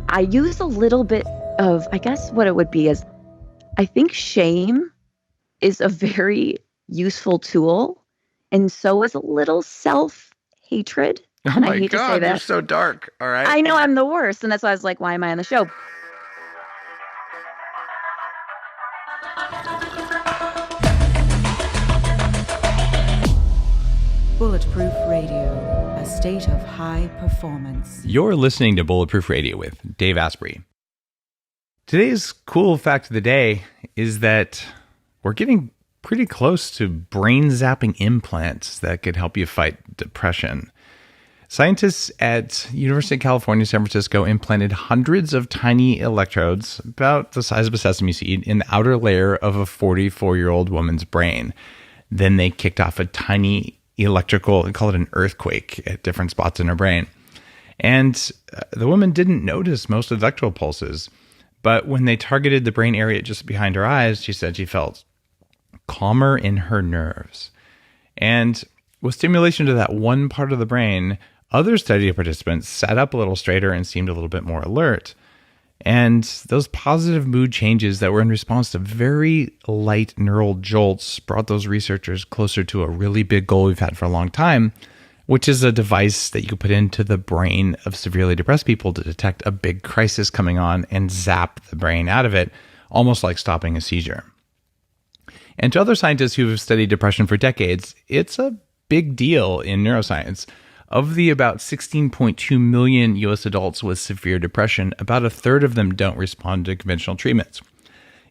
I use a little bit of, I guess what it would be is, I think shame is a very useful tool. And so is a little self-hatred. Oh and I my hate to say God, that. you're so dark. All right. I know I'm the worst. And that's why I was like, why am I on the show? Bulletproof Radio, a state of high performance. You're listening to Bulletproof Radio with Dave Asprey. Today's cool fact of the day is that we're getting pretty close to brain zapping implants that could help you fight depression. Scientists at University of California, San Francisco implanted hundreds of tiny electrodes, about the size of a sesame seed, in the outer layer of a 44-year-old woman's brain. Then they kicked off a tiny electrical, they call it an earthquake, at different spots in her brain. And the woman didn't notice most of the electrical pulses, but when they targeted the brain area just behind her eyes, she said she felt calmer in her nerves. And with stimulation to that one part of the brain, other study participants sat up a little straighter and seemed a little bit more alert. And those positive mood changes that were in response to very light neural jolts brought those researchers closer to a really big goal we've had for a long time, which is a device that you can put into the brain of severely depressed people to detect a big crisis coming on and zap the brain out of it, almost like stopping a seizure. And to other scientists who have studied depression for decades, it's a big deal in neuroscience. Of the about 16.2 million US adults with severe depression, about a third of them don't respond to conventional treatments.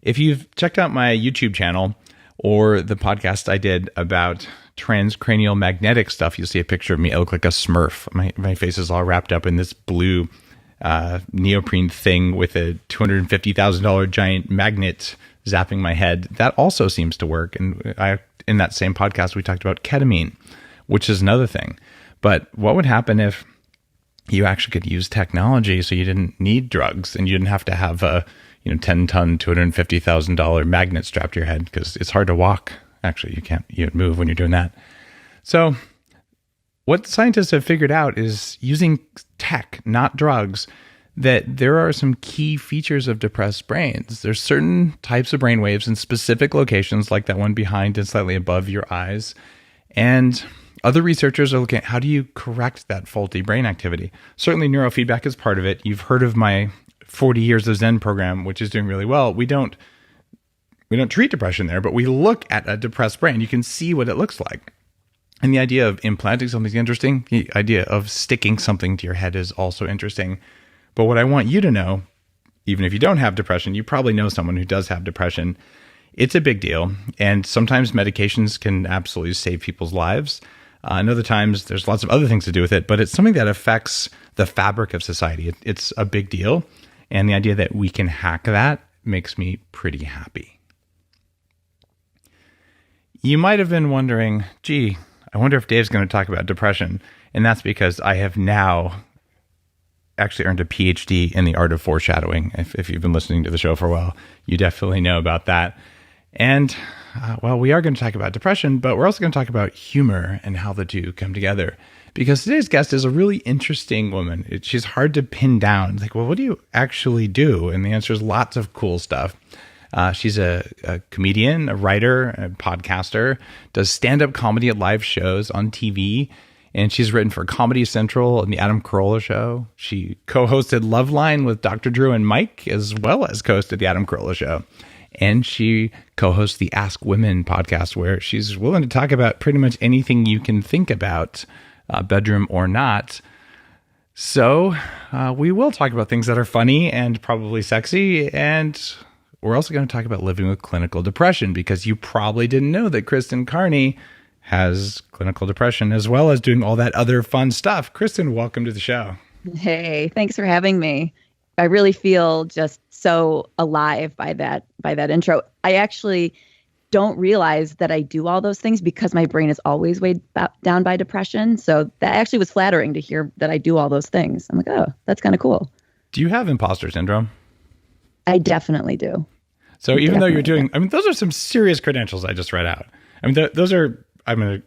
If you've checked out my YouTube channel or the podcast I did about transcranial magnetic stuff, you'll see a picture of me. I look like a Smurf. My face is all wrapped up in this blue neoprene thing with a $250,000 giant magnet zapping my head. That also seems to work. And in that same podcast, we talked about ketamine, which is another thing. But what would happen if you actually could use technology so you didn't need drugs and you didn't have to have a 10-ton, $250,000 magnet strapped to your head? Because it's hard to walk. Actually, you can't even move when you're doing that. So what scientists have figured out is using tech, not drugs, that there are some key features of depressed brains. There's certain types of brain waves in specific locations, like that one behind and slightly above your eyes. And other researchers are looking at how do you correct that faulty brain activity. Certainly neurofeedback is part of it. You've heard of my 40 Years of Zen program, which is doing really well. We don't treat depression there, but we look at a depressed brain. You can see what it looks like. And the idea of implanting something is interesting. The idea of sticking something to your head is also interesting. But what I want you to know, even if you don't have depression, you probably know someone who does have depression. It's a big deal. And sometimes medications can absolutely save people's lives. And other times there's lots of other things to do with it, but it's something that affects the fabric of society. It's a big deal. And the idea that we can hack that makes me pretty happy. You might have been wondering, gee, I wonder if Dave's going to talk about depression. And that's because I have now actually earned a PhD in the art of foreshadowing. If you've been listening to the show for a while, you definitely know about that. And well, we are going to talk about depression, but we're also going to talk about humor and how the two come together. Because today's guest is a really interesting woman. She's hard to pin down. It's like, well, what do you actually do? And the answer is lots of cool stuff. She's a comedian, a writer, a podcaster, does stand-up comedy at live shows on TV, and she's written for Comedy Central and the Adam Carolla Show. She co-hosted Loveline with Dr. Drew and Mike, as well as co-hosted the Adam Carolla Show. And she co-hosts the Ask Women podcast, where she's willing to talk about pretty much anything you can think about, bedroom or not. So we will talk about things that are funny and probably sexy. And we're also going to talk about living with clinical depression, because you probably didn't know that Kristen Carney has clinical depression, as well as doing all that other fun stuff. Kristen, welcome to the show. Hey, thanks for having me. I really feel just so alive by that intro. I actually don't realize that I do all those things because my brain is always weighed down by depression. So that actually was flattering to hear that I do all those things. I'm like, oh, that's kind of cool. Do you have imposter syndrome? I definitely do. So even though you're doing, I mean, those are some serious credentials I just read out. I mean, those are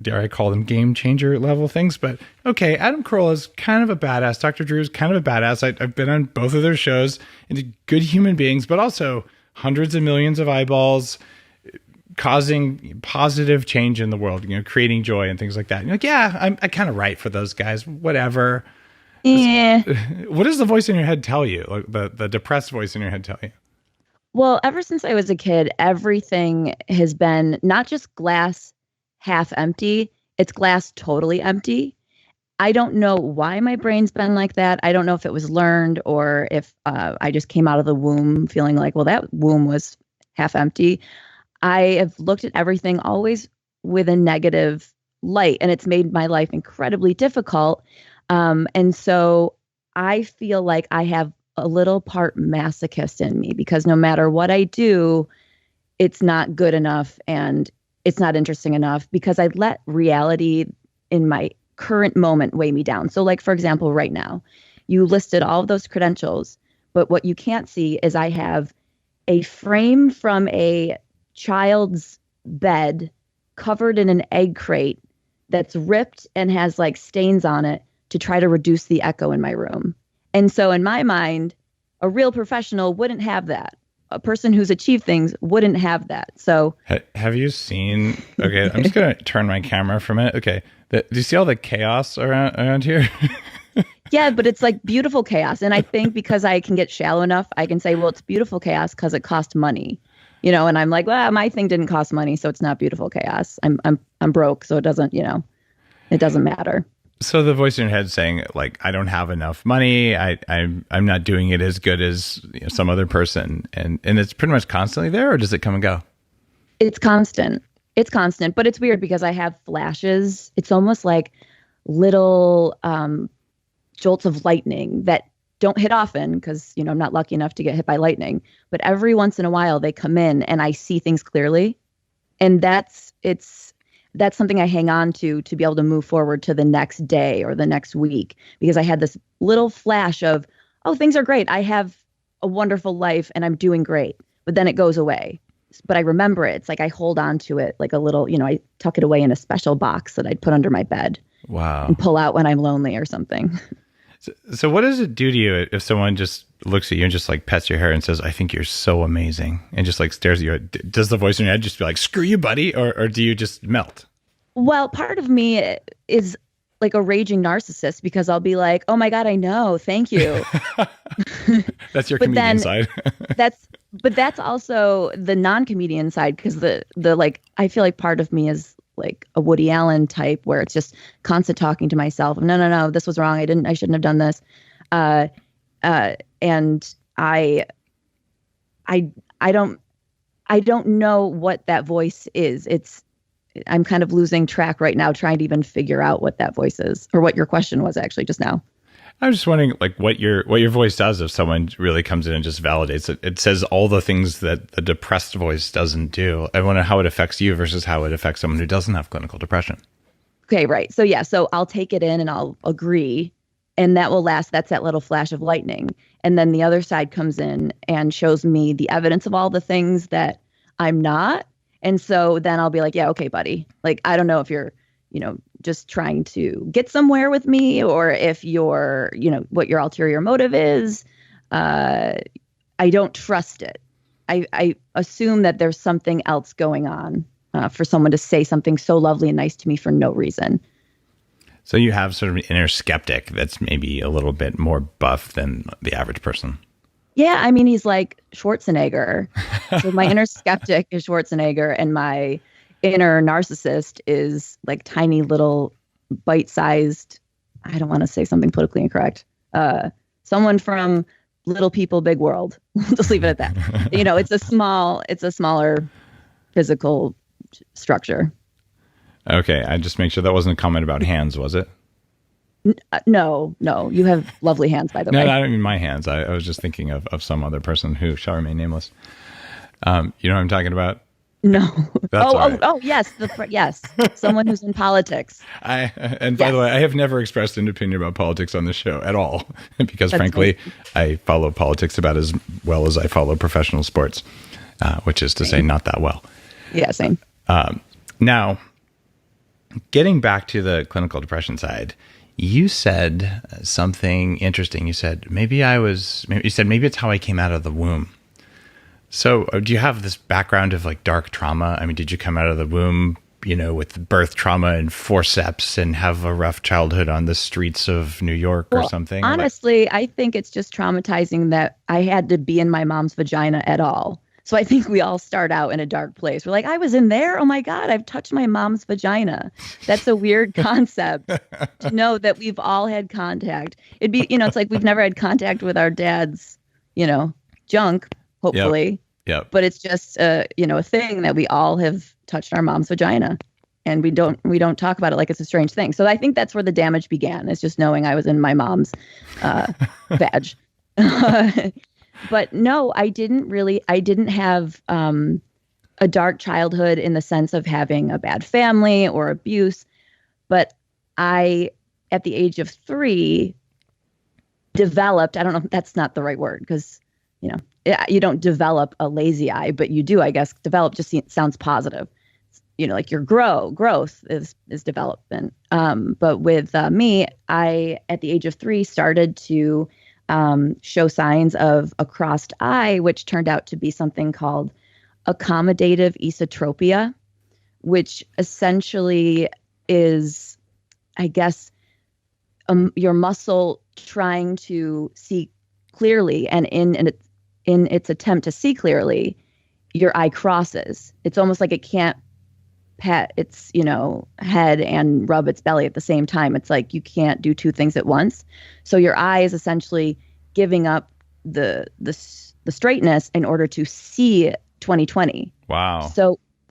dare I call them game changer level things, but okay, Adam Carolla's kind of a badass. Dr. Drew's kind of a badass. I've been on both of their shows, and good human beings, but also hundreds of millions of eyeballs, causing positive change in the world, creating joy and things like that. You're like, yeah, I kind of write for those guys, whatever. Yeah. What does the voice in your head tell you? Like the depressed voice in your head tell you? Well, ever since I was a kid, everything has been not just glass half empty, it's glass totally empty. I don't know why my brain's been like that. I don't know if it was learned or if I just came out of the womb feeling like, well, that womb was half empty. I have looked at everything always with a negative light, and it's made my life incredibly difficult. And so I feel like I have a little part masochist in me, because no matter what I do, it's not good enough and it's not interesting enough, because I let reality in my current moment weigh me down. So like, for example, right now, you listed all of those credentials, but what you can't see is I have a frame from a child's bed covered in an egg crate that's ripped and has like stains on it to try to reduce the echo in my room. And so in my mind, a real professional wouldn't have that. A person who's achieved things wouldn't have that. So have you seen, okay, I'm just going to turn my camera for a minute. Okay. Do you see all the chaos around here? Yeah, but it's like beautiful chaos. And I think because I can get shallow enough, I can say, well, it's beautiful chaos because it cost money, and I'm like, well, my thing didn't cost money, so it's not beautiful chaos. I'm broke, so it doesn't, it doesn't matter. So the voice in your head saying like, I don't have enough money. I'm not doing it as good as some other person. And it's pretty much constantly there, or does it come and go? It's constant. It's constant, but it's weird because I have flashes. It's almost like little jolts of lightning that don't hit often because, I'm not lucky enough to get hit by lightning. But every once in a while they come in and I see things clearly. And that's something I hang on to be able to move forward to the next day or the next week, because I had this little flash of, oh, things are great. I have a wonderful life and I'm doing great. But then it goes away. But I remember it. It's like I hold on to it like a little, I tuck it away in a special box that I'd put under my bed. Wow. And pull out when I'm lonely or something. So what does it do to you if someone just looks at you and just like pets your hair and says, I think you're so amazing, and just like stares at you? Does the voice in your head just be like, screw you, buddy? Or do you just melt? Well, part of me is like a raging narcissist, because I'll be like, oh my God, I know. Thank you. That's your comedian side. But that's also the non-comedian side, because the like, I feel like part of me is like a Woody Allen type, where it's just constant talking to myself. No, this was wrong. I shouldn't have done this. And I don't know what that voice is. I'm kind of losing track right now, trying to even figure out what that voice is, or what your question was actually just now. I'm just wondering, like, what your voice does if someone really comes in and just validates it. It says all the things that the depressed voice doesn't do. I wonder how it affects you versus how it affects someone who doesn't have clinical depression. Okay, right. So I'll take it in and I'll agree, and that will last. That's that little flash of lightning. And then the other side comes in and shows me the evidence of all the things that I'm not. And so then I'll be like, yeah, okay, buddy. Like, I don't know if you're, just trying to get somewhere with me, or if you're, what your ulterior motive is. I don't trust it. I assume that there's something else going on for someone to say something so lovely and nice to me for no reason. So you have sort of an inner skeptic that's maybe a little bit more buff than the average person. Yeah, I mean, he's like Schwarzenegger. So my inner skeptic is Schwarzenegger, and my inner narcissist is like tiny little bite-sized, I don't want to say something politically incorrect, someone from Little People, Big World. Just leave it at that. It's a smaller physical structure. Okay, I just make sure that wasn't a comment about hands, was it? No, you have lovely hands, by the way. No, I don't mean my hands. I was just thinking of some other person who shall remain nameless. You know what I'm talking about? No. Right. Yes. Yes. Someone who's in politics. By the way, I have never expressed an opinion about politics on this show at all, because frankly, I follow politics about as well as I follow professional sports, which is to say not that well. Yeah, same. Now, Getting back to the clinical depression side, you said something interesting. You said, maybe it's how I came out of the womb. So do you have this background of like dark trauma? I mean, did you come out of the womb, with birth trauma and forceps and have a rough childhood on the streets of New York or something? Honestly, I think it's just traumatizing that I had to be in my mom's vagina at all. So I think we all start out in a dark place. We're like, I was in there. Oh my God, I've touched my mom's vagina. That's a weird concept to know that we've all had contact. It'd be, it's like we've never had contact with our dad's, junk, hopefully. Yep. But it's just, a thing that we all have touched our mom's vagina. And we don't talk about it like it's a strange thing. So I think that's where the damage began, is just knowing I was in my mom's vag. But no, I didn't have a dark childhood in the sense of having a bad family or abuse. But I, at the age of 3, developed, I don't know if that's not the right word, because, you don't develop a lazy eye, but you do, I guess. Develop just sounds positive. Like your growth is development. But with me, I, at the age of 3, started to show signs of a crossed eye, which turned out to be something called accommodative esotropia, which essentially is, I guess, your muscle trying to see clearly, and in its attempt to see clearly, your eye crosses. It's almost like it can't pet its, head and rub its belly at the same time. It's like you can't do two things at once. So your eye is essentially giving up the straightness in order to see 20/20. Wow.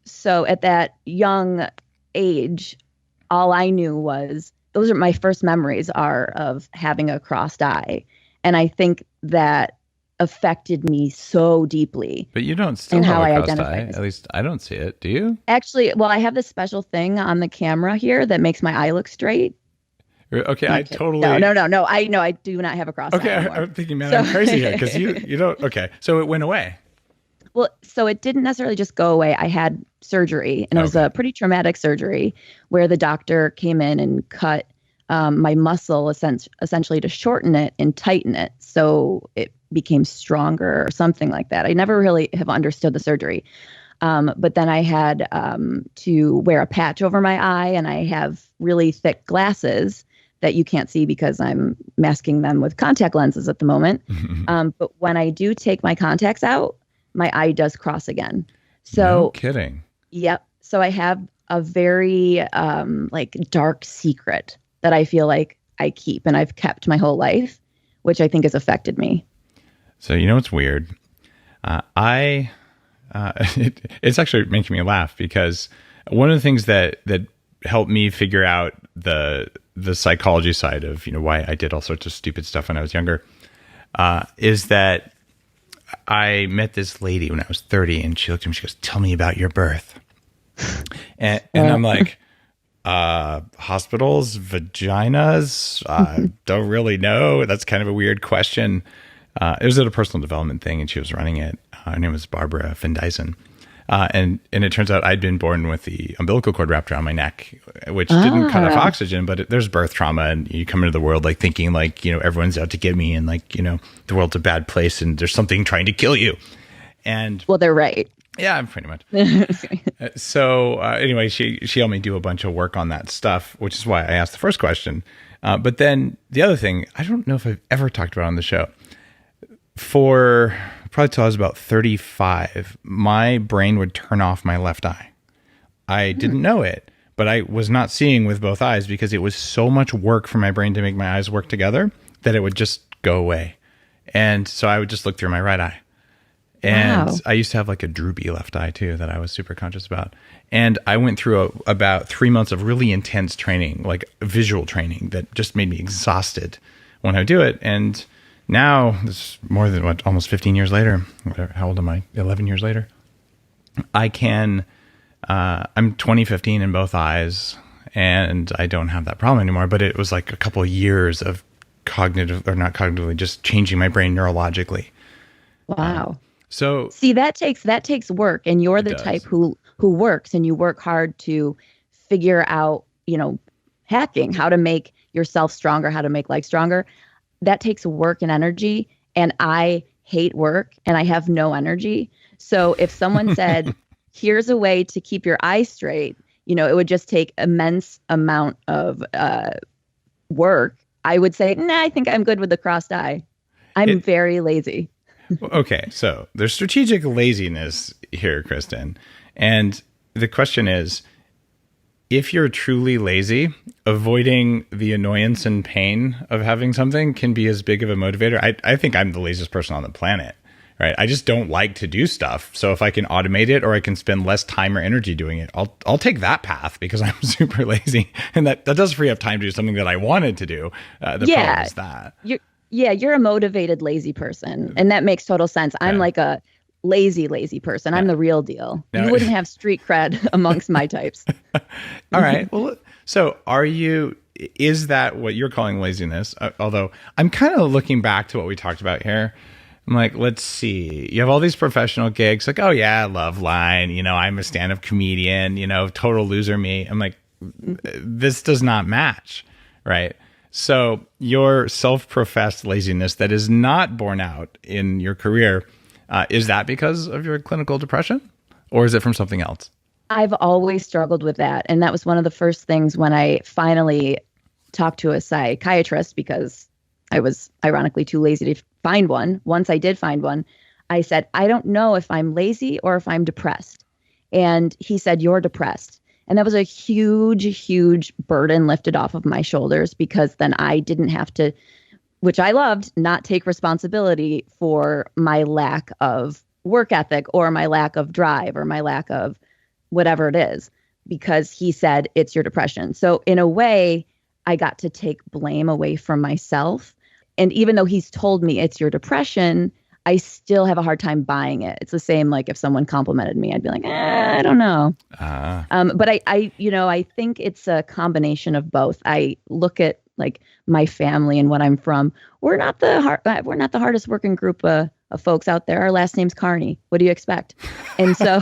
So at that young age, all I knew was, those are my first memories are of having a crossed eye. And I think that affected me so deeply. But you don't still have a crossed eye. At least I don't see it. Do you? Actually, well, I have this special thing on the camera here that makes my eye look straight. Okay, I totally... No. I do not have a crossed eye anymore. I'm thinking, man, I'm crazy here, because you don't... Okay, so it went away. Well, so it didn't necessarily just go away. I had surgery, and it was a pretty traumatic surgery where the doctor came in and cut my muscle essentially to shorten it and tighten it so it became stronger or something like that. I never really have understood the surgery. But then I had to wear a patch over my eye, and I have really thick glasses that you can't see because I'm masking them with contact lenses at the moment. But when I do take my contacts out, my eye does cross again. So, no kidding. Yep. So I have a very dark secret that I feel like I keep, and I've kept my whole life, which I think has affected me. So what's weird? It's actually making me laugh, because one of the things that helped me figure out the psychology side of why I did all sorts of stupid stuff when I was younger is that I met this lady when I was 30, and she looked at me, she goes, "Tell me about your birth." And I'm like, hospitals, vaginas, don't really know. That's kind of a weird question. It was at a personal development thing, and she was running it. Her name was Barbara Findeisen. And it turns out I'd been born with the umbilical cord wrapped around my neck, which didn't cut off oxygen, but there's birth trauma, and you come into the world like thinking like, everyone's out to get me, and like, the world's a bad place and there's something trying to kill you. And well, they're right. Yeah, pretty much. So anyway, she helped me do a bunch of work on that stuff, which is why I asked the first question. But then the other thing, I don't know if I've ever talked about on the show. For probably till I was about 35, my brain would turn off my left eye. I didn't know it, but I was not seeing with both eyes because it was so much work for my brain to make my eyes work together that it would just go away. And so I would just look through my right eye. And I used to have like a droopy left eye too that I was super conscious about. And I went through about 3 months of really intense training, like visual training, that just made me exhausted when I would do it. And now, this is more than almost 15 years later. How old am I? 11 years later. I can, I'm 20/15 in both eyes, and I don't have that problem anymore. But it was like a couple of years of not cognitively, just changing my brain neurologically. Wow. So see, that takes work, and you're the type who works, and you work hard to figure out hacking, how to make yourself stronger, how to make legs stronger. That takes work and energy. And I hate work and I have no energy. So if someone said, here's a way to keep your eyes straight, it would just take immense amount of work. I would say, nah, I think I'm good with the crossed eye. I'm very lazy. Okay, so there's strategic laziness here, Kristen. And the question is, if you're truly lazy, avoiding the annoyance and pain of having something can be as big of a motivator. I think I'm the laziest person on the planet, right? I just don't like to do stuff. So if I can automate it or I can spend less time or energy doing it, I'll take that path because I'm super lazy. And that does free up time to do something that I wanted to do. The problem is that. You're a motivated, lazy person. And that makes total sense. I'm like a lazy person. I'm the real deal. No. You wouldn't have street cred amongst my types. All right. Well, so is that what you're calling laziness? Although I'm kind of looking back to what we talked about here. I'm like, let's see. You have all these professional gigs like, oh yeah, Loveline, I'm a stand-up comedian, total loser me. I'm like, this does not match, right? So your self-professed laziness that is not borne out in your career, is that because of your clinical depression or is it from something else? I've always struggled with that. And that was one of the first things when I finally talked to a psychiatrist, because I was ironically too lazy to find one. Once I did find one, I said, I don't know if I'm lazy or if I'm depressed. And he said, you're depressed. And that was a huge, huge burden lifted off of my shoulders, because then I didn't have to, which I loved, not take responsibility for my lack of work ethic or my lack of drive or my lack of whatever it is, because he said, it's your depression. So in a way, I got to take blame away from myself. And even though he's told me it's your depression, I still have a hard time buying it. It's the same like if someone complimented me, I'd be like, I don't know. But I think it's a combination of both. I look at like my family and what I'm from. We're not the hardest working group of folks out there. Our last name's Carney. What do you expect? And so,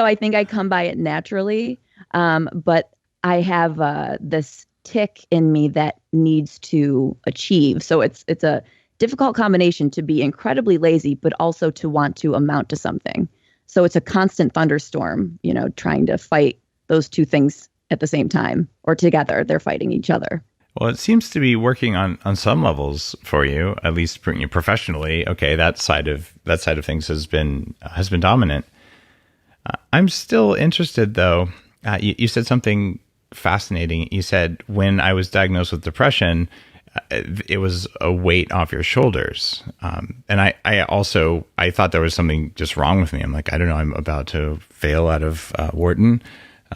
I think I come by it naturally. But I have this tick in me that needs to achieve. So it's a difficult combination to be incredibly lazy, but also to want to amount to something. So it's a constant thunderstorm, trying to fight those two things at the same time, or together. They're fighting each other. Well, it seems to be working on some levels for you, at least professionally. Okay, that side of things has been dominant. I'm still interested, though. You said something fascinating. You said when I was diagnosed with depression, it was a weight off your shoulders. And I thought there was something just wrong with me. I'm like, I don't know, I'm about to fail out of Wharton.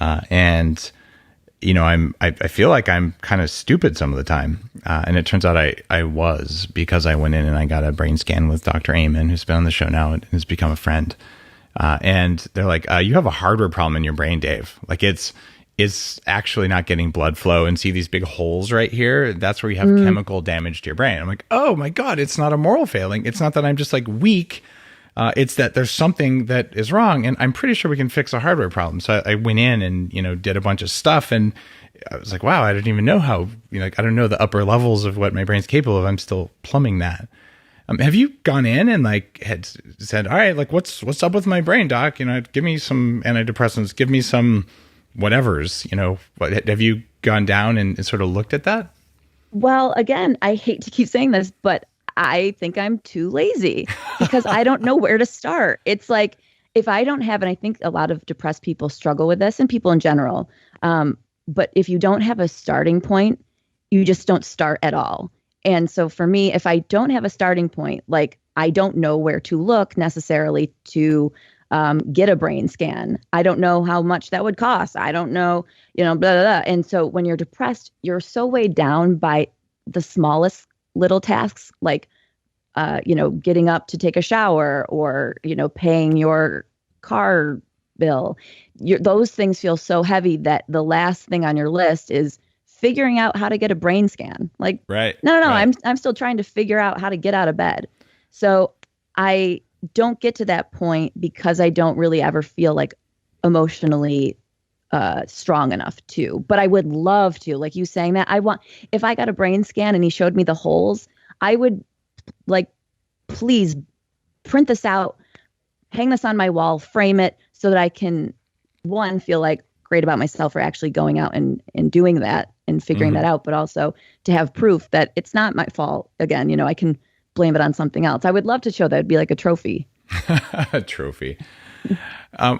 And I feel like I'm kind of stupid some of the time. And it turns out I was, because I went in and I got a brain scan with Dr. Amen, who's been on the show now and has become a friend. And they're like, you have a hardware problem in your brain, Dave. Like it's actually not getting blood flow, and see these big holes right here. That's where you have chemical damage to your brain. I'm like, oh my God, it's not a moral failing. It's not that I'm just like weak. It's that there's something that is wrong, and I'm pretty sure we can fix a hardware problem. So I went in and, did a bunch of stuff, and I was like, wow, I didn't even know how, I don't know the upper levels of what my brain's capable of. I'm still plumbing that. Have you gone in and had said, all right, what's up with my brain, doc? Give me some antidepressants, give me some whatevers, have you gone down and sort of looked at that? Well, again, I hate to keep saying this, but I think I'm too lazy because I don't know where to start. It's like, if I don't have, and I think a lot of depressed people struggle with this, and people in general, but if you don't have a starting point, you just don't start at all. And so for me, if I don't have a starting point, like I don't know where to look necessarily to get a brain scan. I don't know how much that would cost. I don't know, blah, blah, blah. And so when you're depressed, you're so weighed down by the smallest little tasks, like, getting up to take a shower, or, paying your car bill. Those things feel so heavy that the last thing on your list is figuring out how to get a brain scan. Like, right. No, right. I'm still trying to figure out how to get out of bed. So I don't get to that point because I don't really ever feel like emotionally strong enough to. But I would love to, like you saying that. If I got a brain scan and he showed me the holes, I would like, please print this out, hang this on my wall, frame it so that I can, one, feel like great about myself for actually going out and doing that and figuring that out, but also to have proof that it's not my fault. Again, you know, I can blame it on something else. I would love to show that. It'd be like a trophy. A trophy.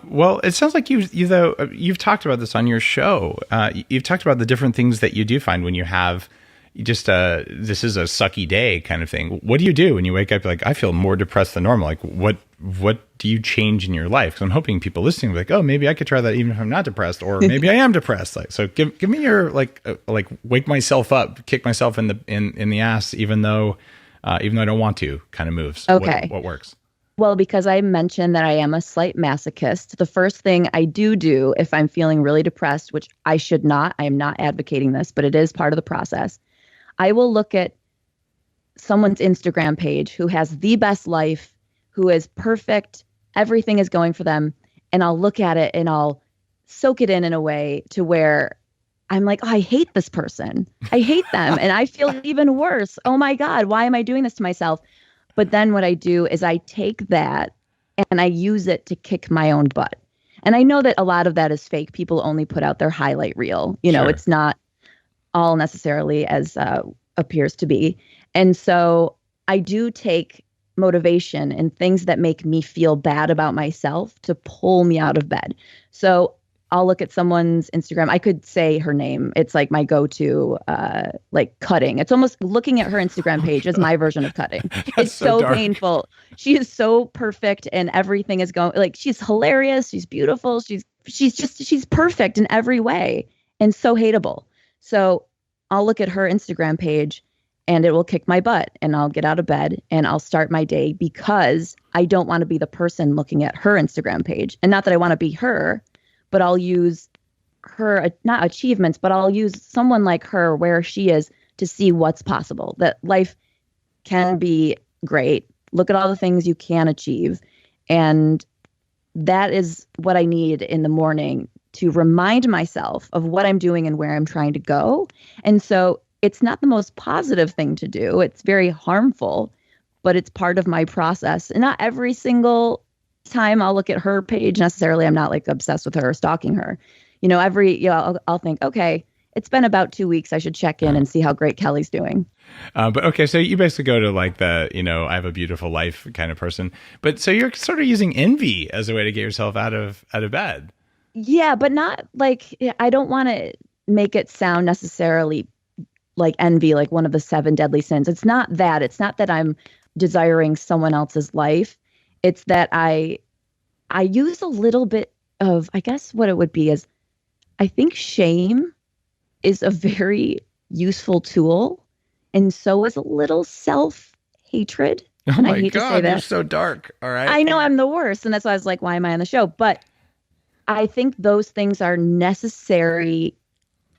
Well, it sounds like you've talked about this on your show. You've talked about the different things that you do find when you have just this is a sucky day kind of thing. What do you do when you wake up? You're like, I feel more depressed than normal. Like, what do you change in your life? Because I'm hoping people listening will be like, oh, maybe I could try that even if I'm not depressed, or maybe I am depressed. Like, so give me your like wake myself up, kick myself in the ass, even though I don't want to, kind of moves. Okay, what works? Well, because I mentioned that I am a slight masochist, the first thing I do if I'm feeling really depressed, which I should not, I am not advocating this, but it is part of the process. I will look at someone's Instagram page who has the best life, who is perfect, everything is going for them, and I'll look at it and I'll soak it in a way to where I'm like, oh, I hate this person. I hate them. And I feel even worse. Oh my God, why am I doing this to myself? But then what I do is I take that and I use it to kick my own butt. And I know that a lot of that is fake. People only put out their highlight reel. You know, Sure. It's not all necessarily as appears to be. And so I do take motivation and things that make me feel bad about myself to pull me out of bed. So I'll look at someone's Instagram. I could say her name. It's like my go-to, like cutting. It's almost looking at her Instagram page is my version of cutting. It's so painful. She is so perfect and everything is going, like, she's hilarious. She's beautiful. She's perfect in every way and so hateable. So I'll look at her Instagram page and it will kick my butt and I'll get out of bed and I'll start my day because I don't want to be the person looking at her Instagram page. And not that I want to be her, but I'll use her, not achievements, but I'll use someone like her where she is to see what's possible, that life can be great. Look at all the things you can achieve. And that is what I need in the morning to remind myself of what I'm doing and where I'm trying to go. And so it's not the most positive thing to do. It's very harmful, but it's part of my process. And not every single time I'll look at her page necessarily. I'm not like obsessed with her or stalking her. You know, I'll think, okay, it's been about 2 weeks. I should check in and see how great Kelly's doing. But okay, so you basically go to like the, I have a beautiful life kind of person. But so you're sort of using envy as a way to get yourself out of bed. Yeah, but not like, I don't want to make it sound necessarily like envy, like one of the 7 deadly sins. It's not that. It's not that I'm desiring someone else's life. It's that I use a little bit of, I guess what it would be is, I think shame is a very useful tool. And so is a little self-hatred. Oh and my I hate God, to say that. You're so dark. All right. I know I'm the worst. And that's why I was like, why am I on the show? But I think those things are necessary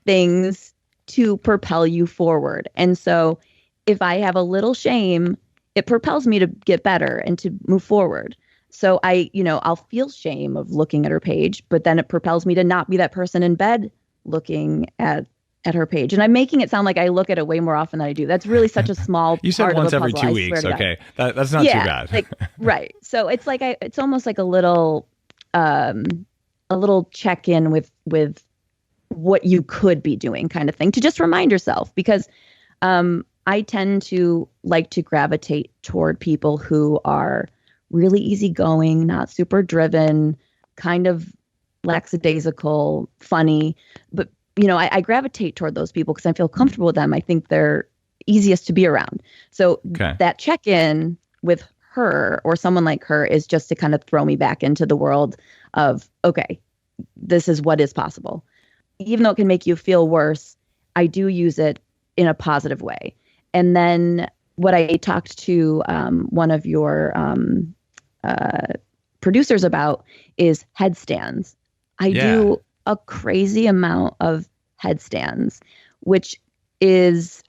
things to propel you forward. And so if I have a little shame, it propels me to get better and to move forward. So I'll feel shame of looking at her page, but then it propels me to not be that person in bed looking at her page. And I'm making it sound like I look at it way more often than I do. That's really such a small You said part once of a every puzzle, 2 weeks. Okay. That's not too bad. Like, right. So it's like it's almost like a little check-in with what you could be doing kind of thing to just remind yourself, because I tend to like to gravitate toward people who are really easygoing, not super driven, kind of lackadaisical, funny. But, I gravitate toward those people because I feel comfortable with them. I think they're easiest to be around. So that check-in with her or someone like her is just to kind of throw me back into the world of, okay, this is what is possible. Even though it can make you feel worse, I do use it in a positive way. And then what I talked to one of your producers about is headstands. I do a crazy amount of headstands, which is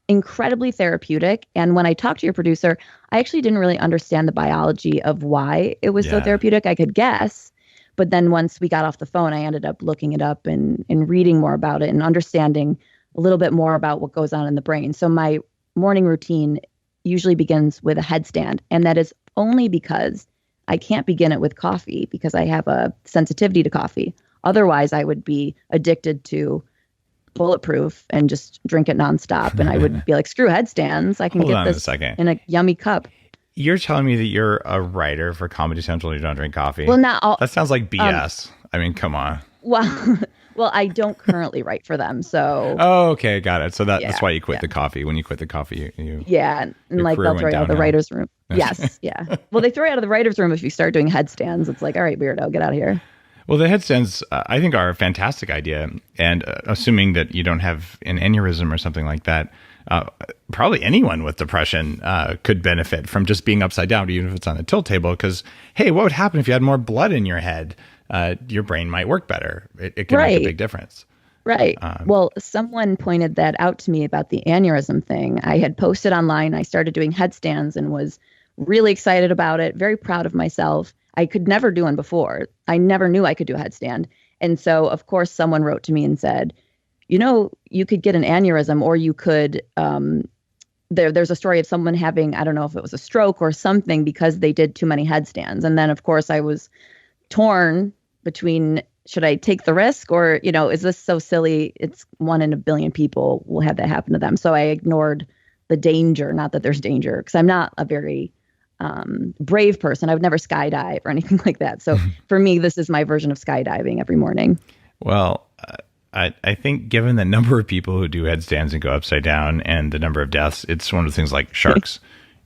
incredibly therapeutic. And when I talked to your producer, I actually didn't really understand the biology of why it was so therapeutic. I could guess, But then once we got off the phone, I ended up looking it up and reading more about it and understanding a little bit more about what goes on in the brain. So my morning routine usually begins with a headstand. And that is only because I can't begin it with coffee because I have a sensitivity to coffee. Otherwise, I would be addicted to Bulletproof and just drink it nonstop. And I would be like, screw headstands. I can get this in a yummy cup. You're telling me that you're a writer for Comedy Central and you don't drink coffee? Well, not all. That sounds like BS. I mean, come on. Well, I don't currently write for them, so. Oh, okay, got it. So that's why you quit the coffee. When you quit the coffee, you and like they'll throw you out of the writer's room. Yes, yeah. Well, they throw you out of the writer's room if you start doing headstands. It's like, all right, weirdo, get out of here. Well, the headstands, I think, are a fantastic idea. And assuming that you don't have an aneurysm or something like that, probably anyone with depression could benefit from just being upside down, even if it's on a tilt table. Because, hey, what would happen if you had more blood in your head? Your brain might work better. It can make a big difference. Right. Well, someone pointed that out to me about the aneurysm thing. I had posted online. I started doing headstands and was really excited about it, very proud of myself. I could never do one before. I never knew I could do a headstand. And so, of course, someone wrote to me and said, you know, you could get an aneurysm, or you could, there's a story of someone having, I don't know if it was a stroke or something because they did too many headstands. And then, of course, I was torn between, should I take the risk, or, you know, is this so silly? It's 1 in a billion people will have that happen to them. So I ignored the danger, not that there's danger, because I'm not a very brave person. I would never skydive or anything like that. So for me, this is my version of skydiving every morning. Well, I think given the number of people who do headstands and go upside down and the number of deaths, it's one of the things like sharks.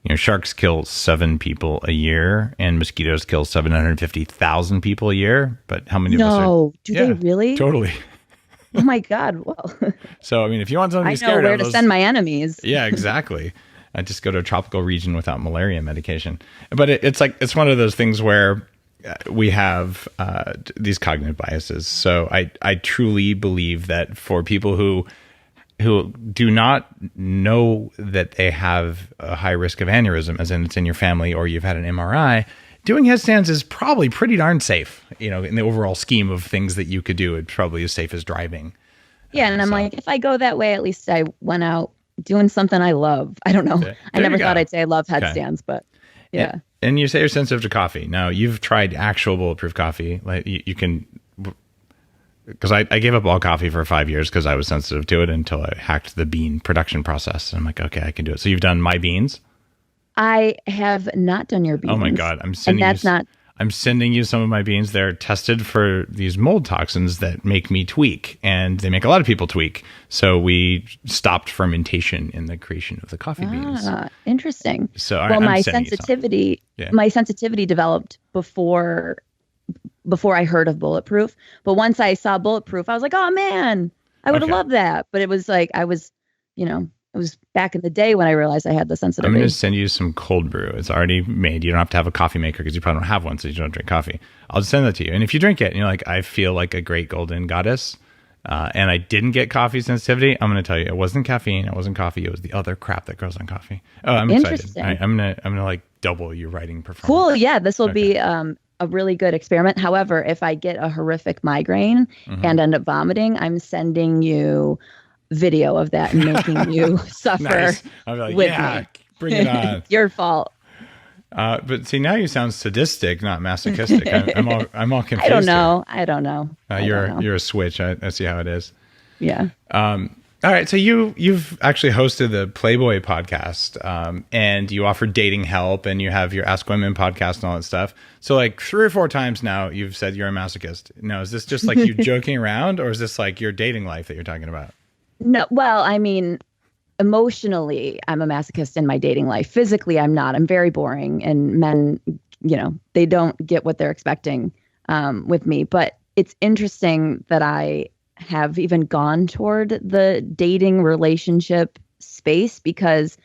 You know, sharks kill 7 people a year, and mosquitoes kill 750,000 people a year. But how many of us are? No, do they really? Totally. Oh my God. Well, so, I mean, if you want something to be scared of, I know where to send my enemies. Yeah, exactly. I just go to a tropical region without malaria medication. But it's one of those things where we have these cognitive biases. So I truly believe that for people who do not know that they have a high risk of aneurysm, as in it's in your family or you've had an MRI, doing headstands is probably pretty darn safe. You know, in the overall scheme of things that you could do, it's probably as safe as driving. Yeah, and I'm like, if I go that way, at least I went out doing something I love. I don't know. I never thought I'd say I love headstands, but yeah. And you say you're sensitive to coffee. Now, you've tried actual Bulletproof coffee. Like you can, because I gave up all coffee for 5 years because I was sensitive to it until I hacked the bean production process. And I'm like, okay, I can do it. So you've done my beans? I have not done your beans. Oh my God. I'm sending you some of my beans. They're tested for these mold toxins that make me tweak, and they make a lot of people tweak. So we stopped fermentation in the creation of the coffee beans. Interesting. So my sensitivity developed before I heard of Bulletproof. But once I saw Bulletproof, I was like, oh man, I would have loved that. But it was like, it was back in the day when I realized I had the sensitivity. I'm going to send you some cold brew. It's already made. You don't have to have a coffee maker because you probably don't have one, so you don't drink coffee. I'll just send that to you. And if you drink it and you're like, I feel like a great golden goddess, and I didn't get coffee sensitivity, I'm going to tell you, it wasn't caffeine, it wasn't coffee, it was the other crap that goes on coffee. Oh, I'm excited. I'm gonna like double your writing performance. Cool. Yeah, this will be a really good experiment. However, if I get a horrific migraine and end up vomiting, I'm sending you video of that and making you suffer. Nice. I'll be like, with yeah, me. Bring it on. Your fault. But see, now you sound sadistic, not masochistic. I'm all confused. I don't know. You're a switch. I see how it is. Yeah. All right. So you've actually hosted the Playboy podcast, and you offer dating help, and you have your Ask Women podcast and all that stuff. So like 3 or 4 times now, you've said you're a masochist. Now, is this just like you joking around, or is this like your dating life that you're talking about? No, well, I mean, emotionally, I'm a masochist in my dating life. Physically, I'm not. I'm very boring, and men, they don't get what they're expecting with me. But it's interesting that I have even gone toward the dating relationship space, because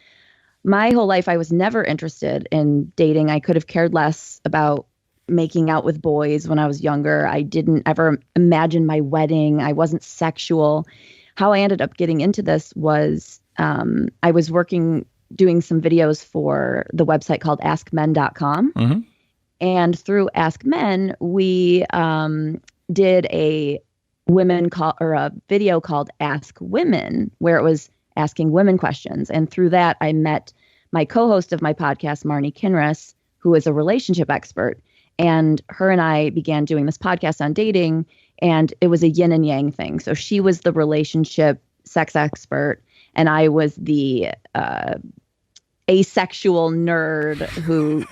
my whole life I was never interested in dating. I could have cared less about making out with boys when I was younger. I didn't ever imagine my wedding. I wasn't sexual. How I ended up getting into this was I was doing some videos for the website called askmen.com. Mm-hmm. And through Ask Men, we did a video called Ask Women, where it was asking women questions. And through that, I met my co-host of my podcast, Marnie Kinrys, who is a relationship expert. And her and I began doing this podcast on dating, and it was a yin and yang thing. So she was the relationship sex expert, and I was the asexual nerd who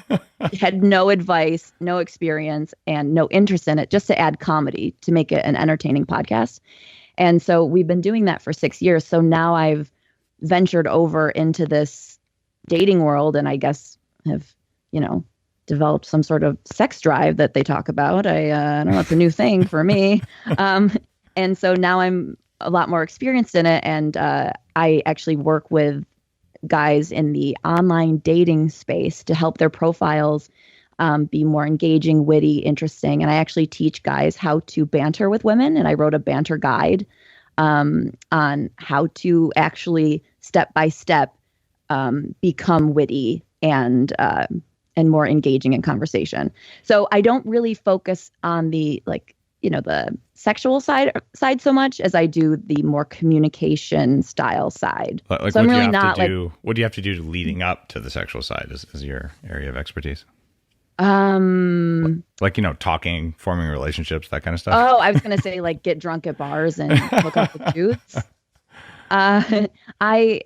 had no advice, no experience, and no interest in it, just to add comedy to make it an entertaining podcast. And so we've been doing that for 6 years. So now I've ventured over into this dating world, and I guess have, developed some sort of sex drive that they talk about. I don't know, it's a new thing for me. And so now I'm a lot more experienced in it. And I actually work with guys in the online dating space to help their profiles be more engaging, witty, interesting. And I actually teach guys how to banter with women. And I wrote a banter guide on how to actually step by step become witty and more engaging in conversation. So I don't really focus on the the sexual side so much as I do the more communication style side. Like, so I'm really not what do you have to do leading up to the sexual side is your area of expertise? Talking, forming relationships, that kind of stuff. Oh, I was going to say get drunk at bars and hook up with dudes. I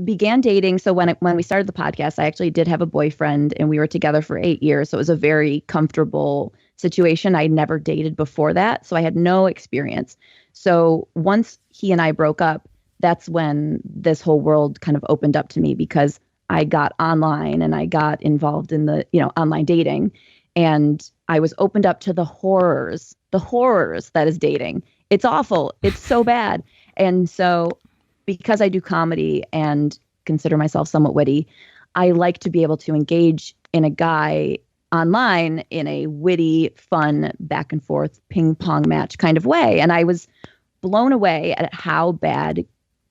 began dating. So when we started the podcast, I actually did have a boyfriend, and we were together for 8 years. So it was a very comfortable situation. I'd never dated before that, so I had no experience. So once he and I broke up, that's when this whole world kind of opened up to me, because I got online and I got involved in the, online dating, and I was opened up to the horrors that is dating. It's awful. It's so bad. And so because I do comedy and consider myself somewhat witty, I like to be able to engage in a guy online in a witty, fun, back and forth ping pong match kind of way. And I was blown away at how bad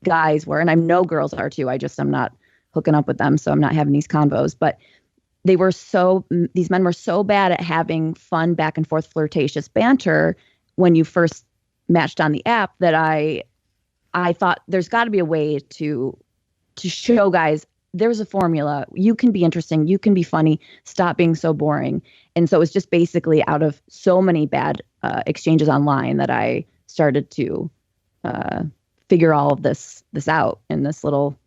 guys were. And I know girls are too. I'm not hooking up with them, so I'm not having these convos. But these men were so bad at having fun, back and forth, flirtatious banter when you first matched on the app that I thought there's got to be a way to show guys there's a formula. You can be interesting. You can be funny. Stop being so boring. And so it was just basically out of so many bad exchanges online that I started to figure all of this out in this little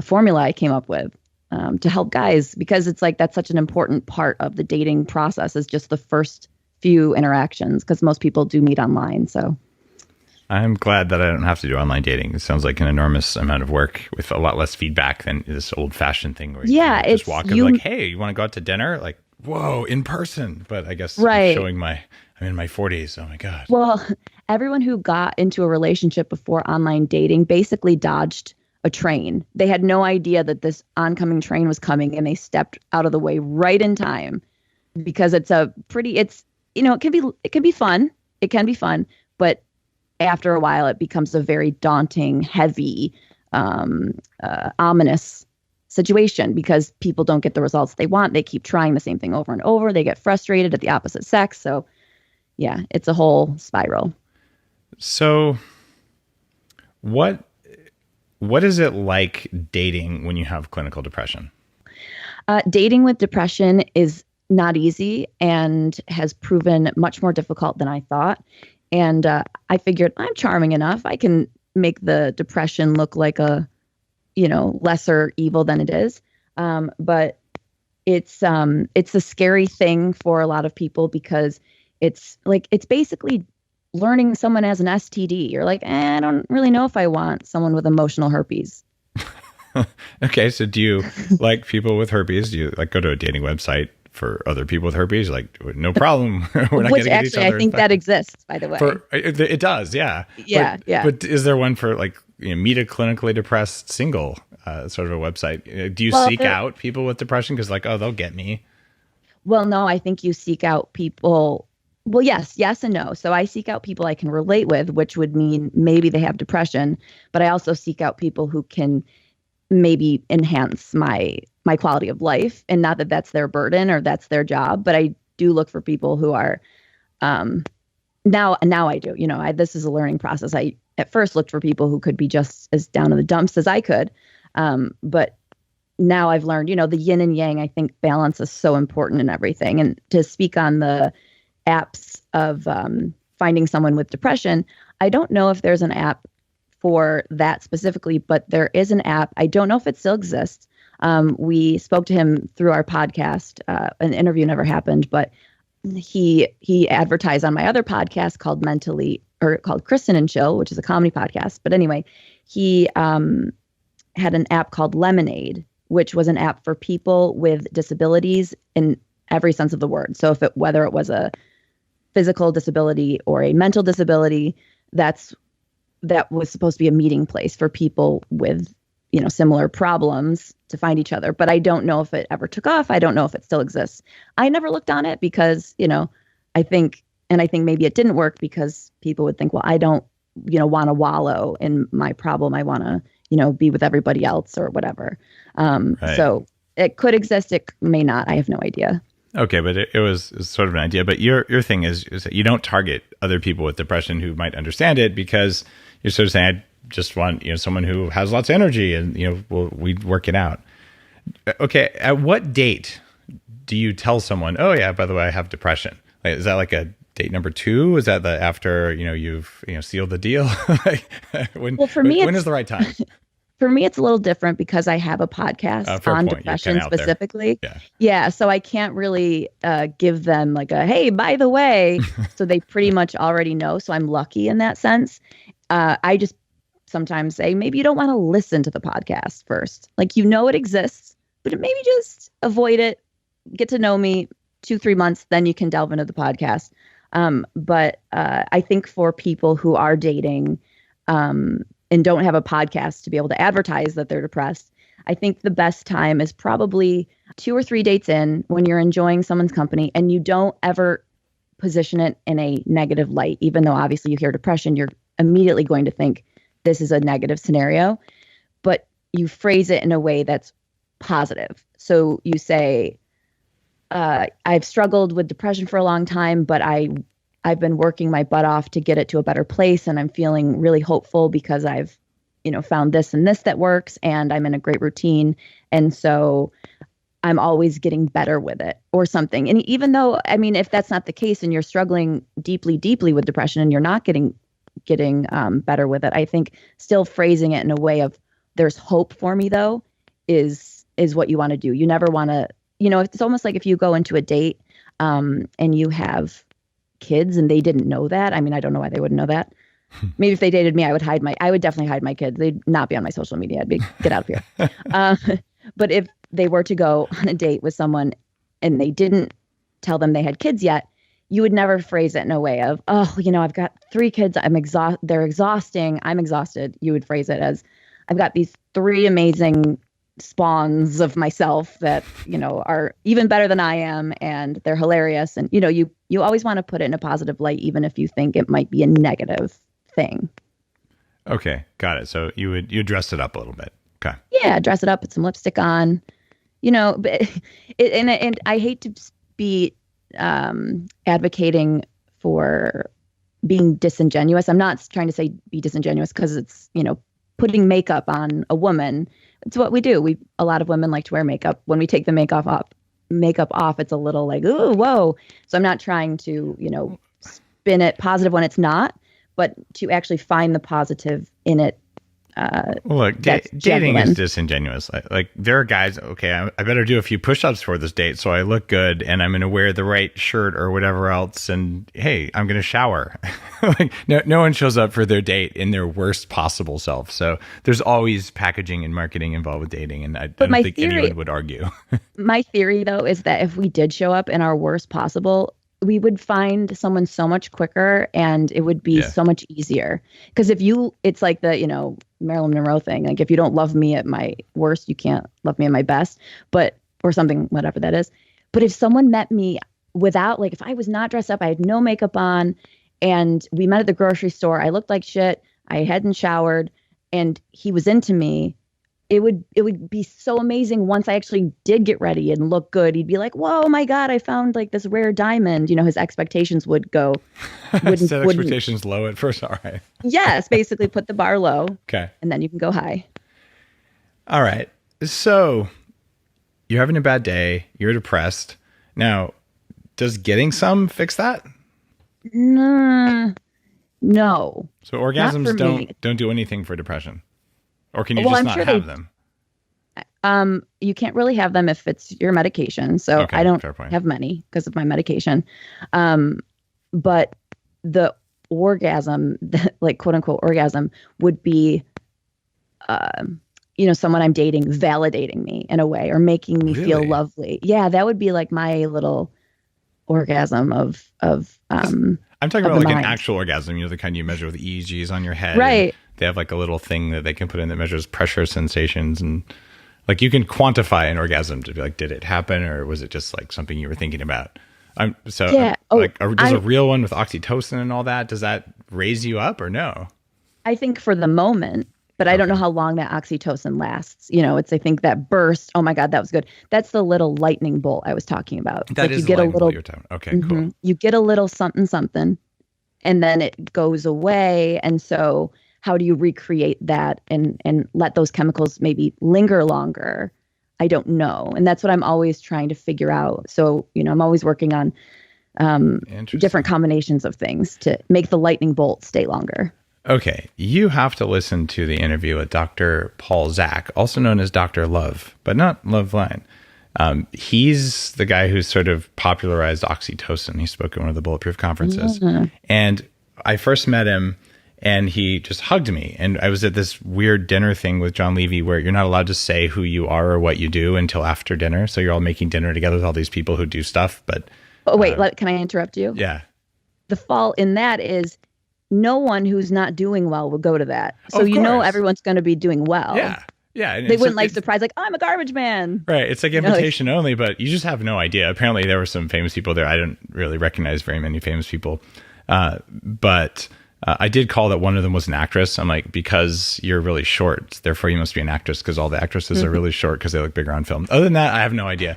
formula I came up with to help guys, because it's that's such an important part of the dating process, is just the first few interactions, because most people do meet online. So I'm glad that I don't have to do online dating. It sounds like an enormous amount of work with a lot less feedback than this old-fashioned thing where you just walk in hey, you want to go out to dinner? Like, whoa, in person. But I guess I'm in my 40s. Oh my God. Well, everyone who got into a relationship before online dating basically dodged a train. They had no idea that this oncoming train was coming, and they stepped out of the way right in time, because it can be fun. It can be fun, but after a while, it becomes a very daunting, heavy, ominous situation, because people don't get the results they want. They keep trying the same thing over and over. They get frustrated at the opposite sex. So, yeah, it's a whole spiral. So, what is it like dating when you have clinical depression? Dating with depression is not easy and has proven much more difficult than I thought. And I figured I'm charming enough. I can make the depression look like a, lesser evil than it is. But it's a scary thing for a lot of people, because it's basically learning someone has an STD. You're like, I don't really know if I want someone with emotional herpes. Okay. So do you like people with herpes? Do you go to a dating website for other people with herpes? No problem. We're not getting each other. I think that exists, by the way. It does. Yeah. Yeah. But is there one for meet a clinically depressed single sort of a website? Do you seek out people with depression? Because they'll get me. Well, no, I think you seek out people. Well, yes and no. So I seek out people I can relate with, which would mean maybe they have depression, but I also seek out people who can maybe enhance my my quality of life, and not that that's their burden or that's their job, but I do look for people who are, now I do, this is a learning process. I at first looked for people who could be just as down in the dumps as I could. But now I've learned, the yin and yang, I think balance is so important in everything. And to speak on the apps of finding someone with depression, I don't know if there's an app for that specifically, but there is an app. I don't know if it still exists. We spoke to him through our podcast. An interview never happened, but he advertised on my other podcast called Kristen and Ch, which is a comedy podcast. But anyway, he had an app called Lemonade, which was an app for people with disabilities in every sense of the word. So whether it was a physical disability or a mental disability, that was supposed to be a meeting place for people with, similar problems to find each other. But I don't know if it ever took off. I don't know if it still exists. I never looked on it because, I think maybe it didn't work because people would think, well, I don't, want to wallow in my problem. I want to, be with everybody else or whatever. Right. So it could exist. It may not. I have no idea. Okay, but it was sort of an idea. But your thing is that you don't target other people with depression who might understand it, because you're sort of saying, I just want someone who has lots of energy, and we'd work it out. Okay, at what date do you tell someone, oh yeah, by the way, I have depression? Like, is that like a date number 2? Is that after you've sealed the deal? When is the right time? For me, it's a little different because I have a podcast on depression specifically. Yeah. So I can't really give them like hey, by the way, so they pretty much already know. So I'm lucky in that sense. I just sometimes say, maybe you don't want to listen to the podcast first. Like, it exists, but maybe just avoid it, get to know me 2-3 months, then you can delve into the podcast. But I think for people who are dating, and don't have a podcast to be able to advertise that they're depressed, I think the best time is probably 2 or 3 dates in, when you're enjoying someone's company and you don't ever position it in a negative light. Even though obviously you hear depression, you're immediately going to think this is a negative scenario, but you phrase it in a way that's positive. So you say, I've struggled with depression for a long time, but I've been working my butt off to get it to a better place, and I'm feeling really hopeful because I've, found this and this that works, and I'm in a great routine. And so I'm always getting better with it or something. And even though, if that's not the case and you're struggling deeply, deeply with depression and you're not getting better with it, I think still phrasing it in a way of there's hope for me though is what you want to do. You never want to, it's almost like if you go into a date and you have kids and they didn't know that. I don't know why they wouldn't know that. Maybe if they dated me, I would definitely hide my kids. They'd not be on my social media. I'd be, get out of here. But if they were to go on a date with someone and they didn't tell them they had kids yet, you would never phrase it in a way of, oh, I've got 3 kids. They're exhausting. I'm exhausted. You would phrase it as, I've got these 3 amazing spawns of myself that, are even better than I am, and they're hilarious. And, you always want to put it in a positive light, even if you think it might be a negative thing. Okay. Got it. So you dress it up a little bit. Okay. Yeah. Dress it up, put some lipstick on, but and I hate to be advocating for being disingenuous. I'm not trying to say be disingenuous because it's, putting makeup on a woman. It's what we do. A lot of women like to wear makeup. When we take the makeup off, it's a little like, ooh, whoa. So I'm not trying to, spin it positive when it's not, but to actually find the positive in it. Well, look, dating is disingenuous. Like there are guys, okay, I better do a few push-ups for this date so I look good and I'm going to wear the right shirt or whatever else. And hey, I'm going to shower. Like no one shows up for their date in their worst possible self. So there's always packaging and marketing involved with dating. And I don't think anyone would argue. My theory though, is that if we did show up in our worst possible, we would find someone so much quicker and it would be so much easier. Because it's like the, Marilyn Monroe thing. Like if you don't love me at my worst, you can't love me at my best, or something, whatever that is. But if someone met me without, like, if I was not dressed up, I had no makeup on, and we met at the grocery store, I looked like shit, I hadn't showered, and he was into me, it would be so amazing once I actually did get ready and look good. He'd be like, "Whoa, my God, I found like this rare diamond." His expectations would go. Set expectations low at first. All right. Yes, basically put the bar low. Okay. And then you can go high. All right. So you're having a bad day. You're depressed. Now, does getting some fix that? No. So orgasms don't do anything for depression? Or can you just not have them? You can't really have them if it's your medication. So okay, I don't have many because of my medication. But the orgasm, like quote unquote orgasm, would be, someone I'm dating validating me in a way or making me feel lovely. Yeah, that would be like my little orgasm of I'm talking about like an actual orgasm, the kind you measure with EEGs on your head. Right. They have like a little thing that they can put in that measures pressure sensations, and like you can quantify an orgasm to be like, did it happen or was it just like something you were thinking about? Does a real one with oxytocin and all that, does that raise you up or no? I think for the moment, but I don't know how long that oxytocin lasts. I think that burst. Oh my God, that was good. That's the little lightning bolt I was talking about. That is the lightning bolt you're talking. Okay, cool. You get a little something, something, and then it goes away. And so how do you recreate that and let those chemicals maybe linger longer? I don't know. And that's what I'm always trying to figure out. So, I'm always working on different combinations of things to make the lightning bolt stay longer. Okay, you have to listen to the interview with Dr. Paul Zak, also known as Dr. Love, but not Loveline. He's the guy who's sort of popularized oxytocin. He spoke at one of the Bulletproof conferences. Mm-hmm. And I first met him and he just hugged me. And I was at this weird dinner thing with John Levy where you're not allowed to say who you are or what you do until after dinner. So you're all making dinner together with all these people who do stuff. But wait, can I interrupt you? Yeah. The fault in that is no one who's not doing well will go to that. So everyone's going to be doing well. Yeah. Yeah. And they wouldn't surprise, like, I'm a garbage man. Right. It's like invitation only, but you just have no idea. Apparently there were some famous people there. I didn't really recognize very many famous people. But I did call that one of them was an actress. I'm like, because you're really short, therefore you must be an actress because all the actresses are really short because they look bigger on film. Other than that, I have no idea.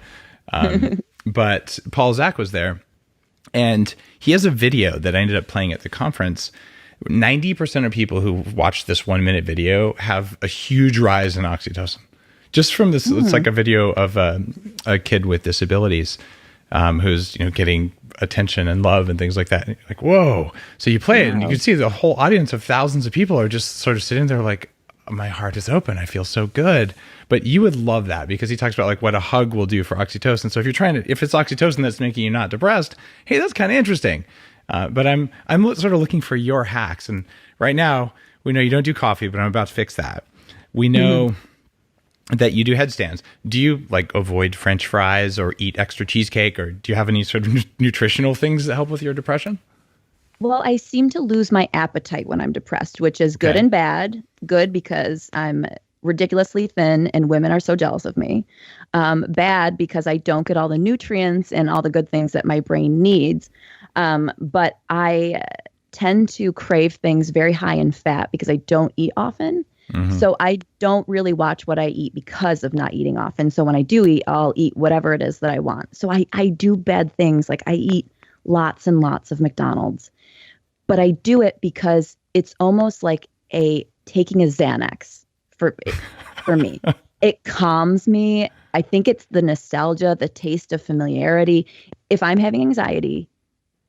But Paul Zak was there. And he has a video that I ended up playing at the conference. 90% of people who watch this 1 minute video have a huge rise in oxytocin. Just from this, it's like a video of a kid with disabilities who's getting attention and love and things like that. Like, whoa. So you play it and you can see the whole audience of thousands of people are just sort of sitting there like, my heart is open. I feel so good. But you would love that because he talks about like what a hug will do for oxytocin. So if if it's oxytocin that's making you not depressed, hey, that's kind of interesting. But I'm sort of looking for your hacks. And right now we know you don't do coffee, but I'm about to fix that. We know that you do headstands. Do you like avoid French fries or eat extra cheesecake, or do you have any sort of nutritional things that help with your depression? Well, I seem to lose my appetite when I'm depressed, which is good and bad. Good because I'm ridiculously thin and women are so jealous of me. Bad because I don't get all the nutrients and all the good things that my brain needs. But I tend to crave things very high in fat because I don't eat often. Mm-hmm. So I don't really watch what I eat because of not eating often. So when I do eat, I'll eat whatever it is that I want. So I do bad things. Like I eat lots and lots of McDonald's. But I do it because it's almost like taking a Xanax for me. It calms me. I think it's the nostalgia, the taste of familiarity. If I'm having anxiety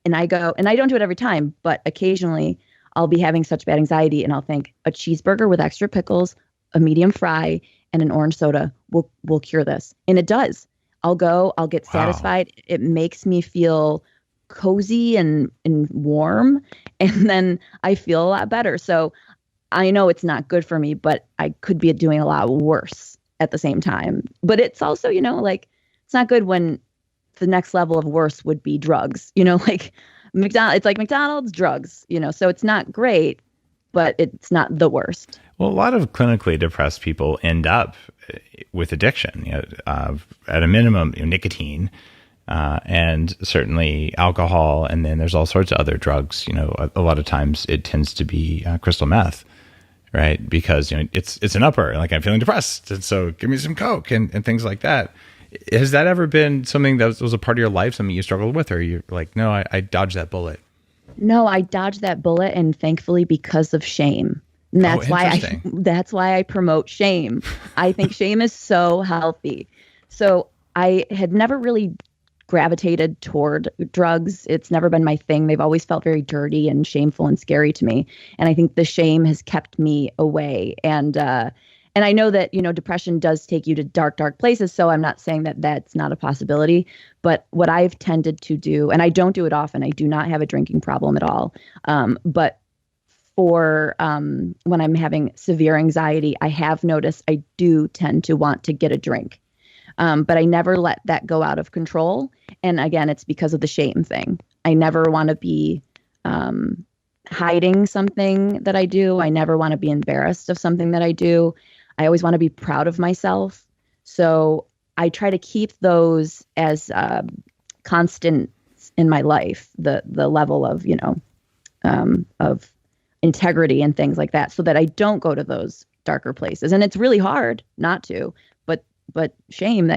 and I go, and I don't do it every time, but occasionally I'll be having such bad anxiety and I'll think a cheeseburger with extra pickles, a medium fry, and an orange soda will cure this. And it does. I'll get satisfied. It makes me feel cozy and warm, and then I feel a lot better. So I know it's not good for me, but I could be doing a lot worse at the same time. But it's also, like it's not good when the next level of worse would be drugs, like it's like McDonald's, drugs, so it's not great, but it's not the worst. Well, a lot of clinically depressed people end up with addiction, at a minimum, nicotine, and certainly alcohol. And then there's all sorts of other drugs. A lot of times it tends to be crystal meth right? Because it's an upper, like I'm feeling depressed, and so give me some Coke and things like that. Has that ever been something that was a part of your life, something you struggled with, or you're like, no, I dodged that bullet? No, I dodged that bullet, and thankfully because of shame. And that's why I promote shame. I think shame is so healthy. So I had never really gravitated toward drugs. It's never been my thing. They've always felt very dirty and shameful and scary to me. And I think the shame has kept me away. And I know that, depression does take you to dark, dark places. So I'm not saying that that's not a possibility. But what I've tended to do, and I don't do it often, I do not have a drinking problem at all. But for when I'm having severe anxiety, I have noticed I do tend to want to get a drink. But I never let that go out of control. And again, it's because of the shame thing. I never want to be hiding something that I do. I never want to be embarrassed of something that I do. I always want to be proud of myself. So I try to keep those as constant in my life, the level of, of integrity and things like that, so that I don't go to those darker places. And it's really hard not to, but shame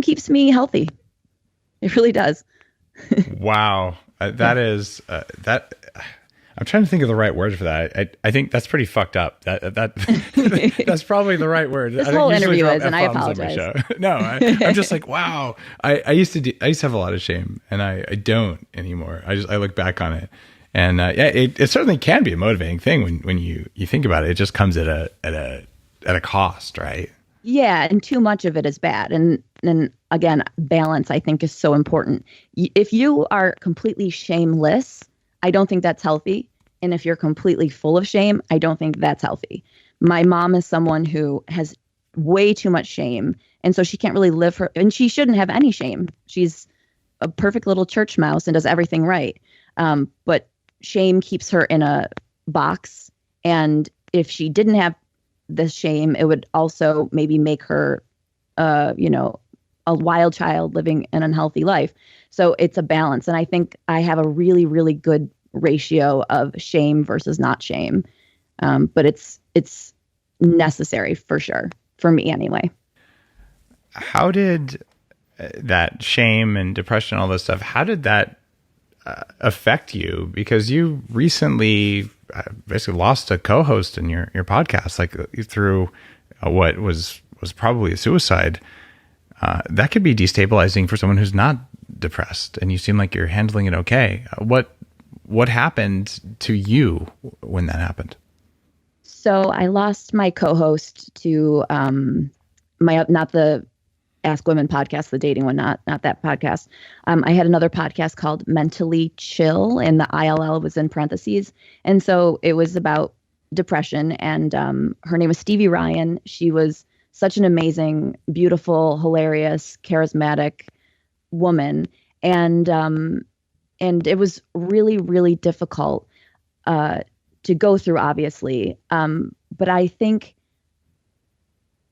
keeps me healthy. It really does. Wow. That is that. I'm trying to think of the right word for that. I think that's pretty fucked up. That's probably the right word. This whole interview is, and I apologize. No, I'm just like, wow. I used to have a lot of shame, and I don't anymore. I look back on it, and it certainly can be a motivating thing when you think about it. It just comes at a cost, right? Yeah, and too much of it is bad. And again, balance, I think, is so important. If you are completely shameless, I don't think that's healthy. And if you're completely full of shame, I don't think that's healthy. My mom is someone who has way too much shame. And so she can't really and she shouldn't have any shame. She's a perfect little church mouse and does everything right. But shame keeps her in a box. And if she didn't have the shame, it would also maybe make her, a wild child living an unhealthy life. So it's a balance. And I think I have a really, really good ratio of shame versus not shame. But it's necessary for sure, for me anyway. How did that shame and depression, all this stuff, how did that affect you? Because you recently basically lost a co-host in your podcast, like through what was probably a suicide. That could be destabilizing for someone who's not depressed, and you seem like you're handling it okay. What happened to you when that happened? So I lost my co-host to not the Ask Women podcast, the dating one, not that podcast. I had another podcast called Mentally Chill, and the ILL was in parentheses. And so it was about depression, and her name was Stevie Ryan. She was such an amazing, beautiful, hilarious, charismatic woman. And it was really, really difficult to go through, obviously. But I think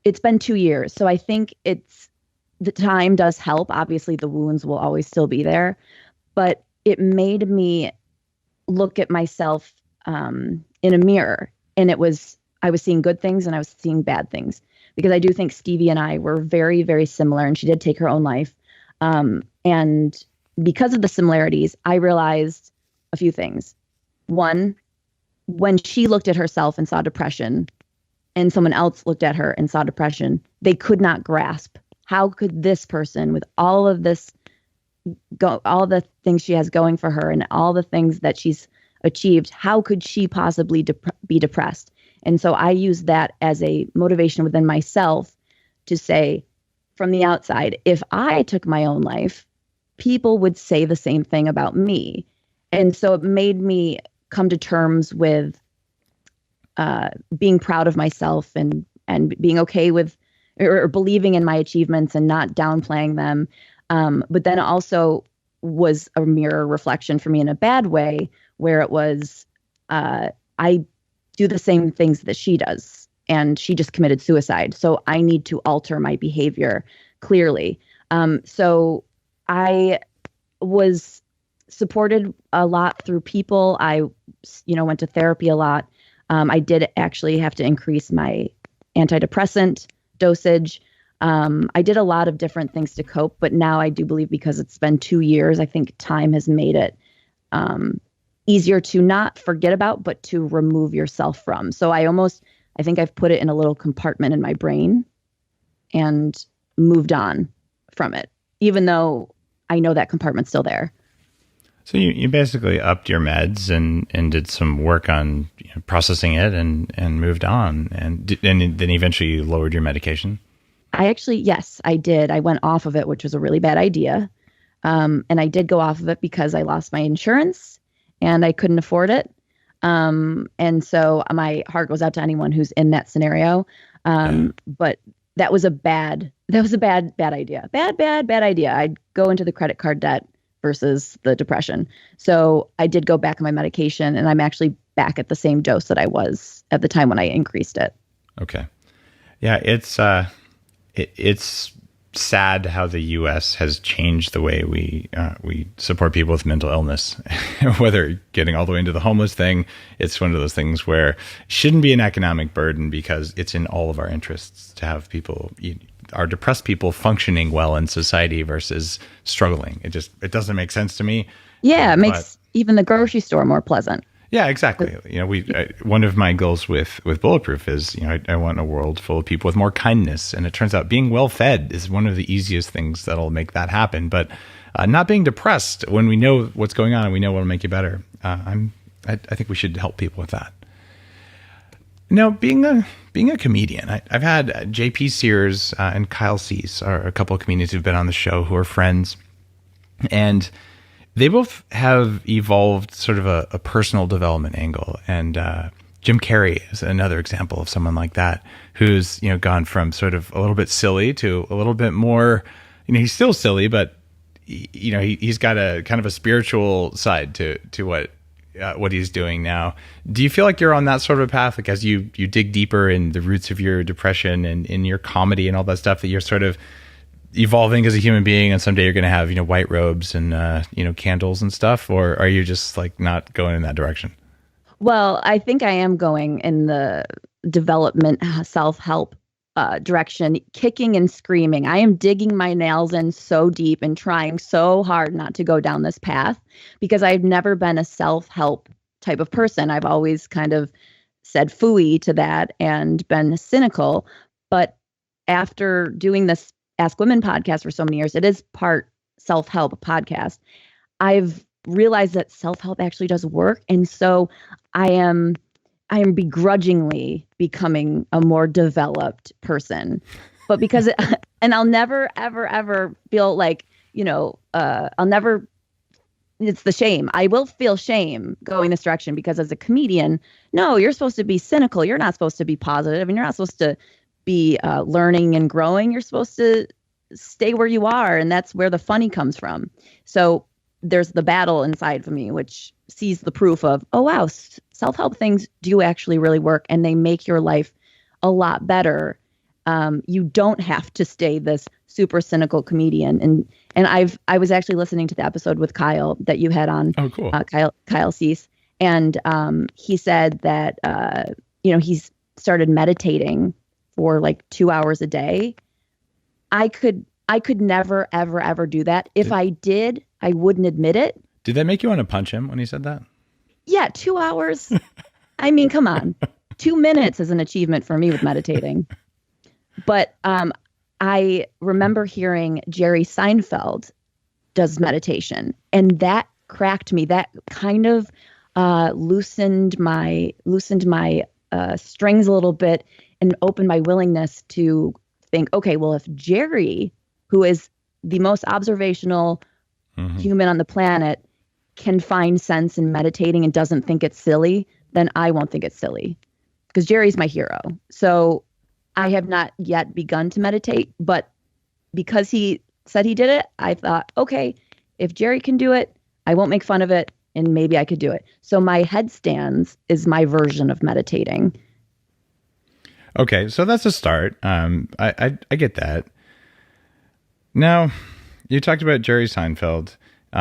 it's been 2 years. So I think the time does help. Obviously, the wounds will always still be there. But it made me look at myself in a mirror. And I was seeing good things and I was seeing bad things. Because I do think Stevie and I were very, very similar, and she did take her own life. And because of the similarities, I realized a few things. One, when she looked at herself and saw depression, and someone else looked at her and saw depression, they could not grasp. How could this person, with all of this, all the things she has going for her and all the things that she's achieved, how could she possibly be depressed? And so I use that as a motivation within myself to say, from the outside, if I took my own life, people would say the same thing about me. And so it made me come to terms with being proud of myself and being okay with or believing in my achievements and not downplaying them. But then it also was a mirror reflection for me in a bad way, where it was I do the same things that she does, and she just committed suicide. So I need to alter my behavior clearly. So I was supported a lot through people. I, went to therapy a lot. I did actually have to increase my antidepressant dosage. I did a lot of different things to cope, but now I do believe, because it's been 2 years, I think time has made it easier to not forget about, but to remove yourself from. So I think I've put it in a little compartment in my brain and moved on from it, even though I know that compartment's still there. So you basically upped your meds and did some work on processing it and moved on, and then eventually you lowered your medication? Yes, I did. I went off of it, which was a really bad idea. And I did go off of it because I lost my insurance and I couldn't afford it. And so my heart goes out to anyone who's in that scenario. But that was a bad idea. Bad idea. I'd go into the credit card debt versus the depression. So I did go back on my medication, and I'm actually back at the same dose that I was at the time when I increased it. Okay. Yeah, it's sad how the U.S. has changed the way we support people with mental illness. Whether getting all the way into the homeless thing, it's one of those things where it shouldn't be an economic burden, because it's in all of our interests to have our depressed people functioning well in society versus struggling. It doesn't make sense to me. Yeah, it makes even the grocery store more pleasant. Yeah, exactly. One of my goals with Bulletproof is, I want a world full of people with more kindness. And it turns out being well fed is one of the easiest things that'll make that happen. But not being depressed when we know what's going on and we know what'll make you better. I think we should help people with that. Now, being a comedian, I've had JP Sears and Kyle Cease are a couple of comedians who've been on the show who are friends. And they both have evolved sort of a personal development angle. And Jim Carrey is another example of someone like that, who's gone from sort of a little bit silly to a little bit more, he's still silly, but he's got a kind of a spiritual side to what he's doing now. Do you feel like you're on that sort of a path, like as you dig deeper in the roots of your depression and in your comedy and all that stuff, that you're sort of evolving as a human being, and someday you're going to have white robes and candles and stuff? Or are you just like not going in that direction? Well, I think I am going in the development self-help direction, kicking and screaming. I am digging my nails in so deep and trying so hard not to go down this path, because I've never been a self-help type of person. I've always kind of said phooey to that and been cynical. But after doing this Ask Women podcast for so many years, it is part self-help podcast. I've realized that self-help actually does work. And so I am begrudgingly becoming a more developed person, but because and I'll never, ever, ever feel like, it's the shame. I will feel shame going this direction, because as a comedian, no, you're supposed to be cynical. You're not supposed to be positive, and you're not supposed to be learning and growing. You're supposed to stay where you are. And that's where the funny comes from. So there's the battle inside of me, which sees the proof of, oh, wow, self-help things do actually really work, and they make your life a lot better. You don't have to stay this super cynical comedian. And I was actually listening to the episode with Kyle that you had on. Oh, cool. Kyle Cease. And he said that, he's started meditating for like 2 hours a day. I could never, ever, ever do that. If I did, I wouldn't admit it. Did that make you want to punch him when he said that? Yeah, 2 hours. I mean, come on. 2 minutes is an achievement for me with meditating. But I remember hearing Jerry Seinfeld does meditation, and that cracked me. That kind of loosened my strings a little bit and opened my willingness to think, okay, well, if Jerry, who is the most observational human on the planet, can find sense in meditating and doesn't think it's silly, then I won't think it's silly, because Jerry's my hero. So I have not yet begun to meditate, but because he said he did it, I thought, okay, if Jerry can do it, I won't make fun of it, and maybe I could do it. So my Headstands is my version of meditating. Okay, so that's a start. I get that. Now, you talked about Jerry Seinfeld.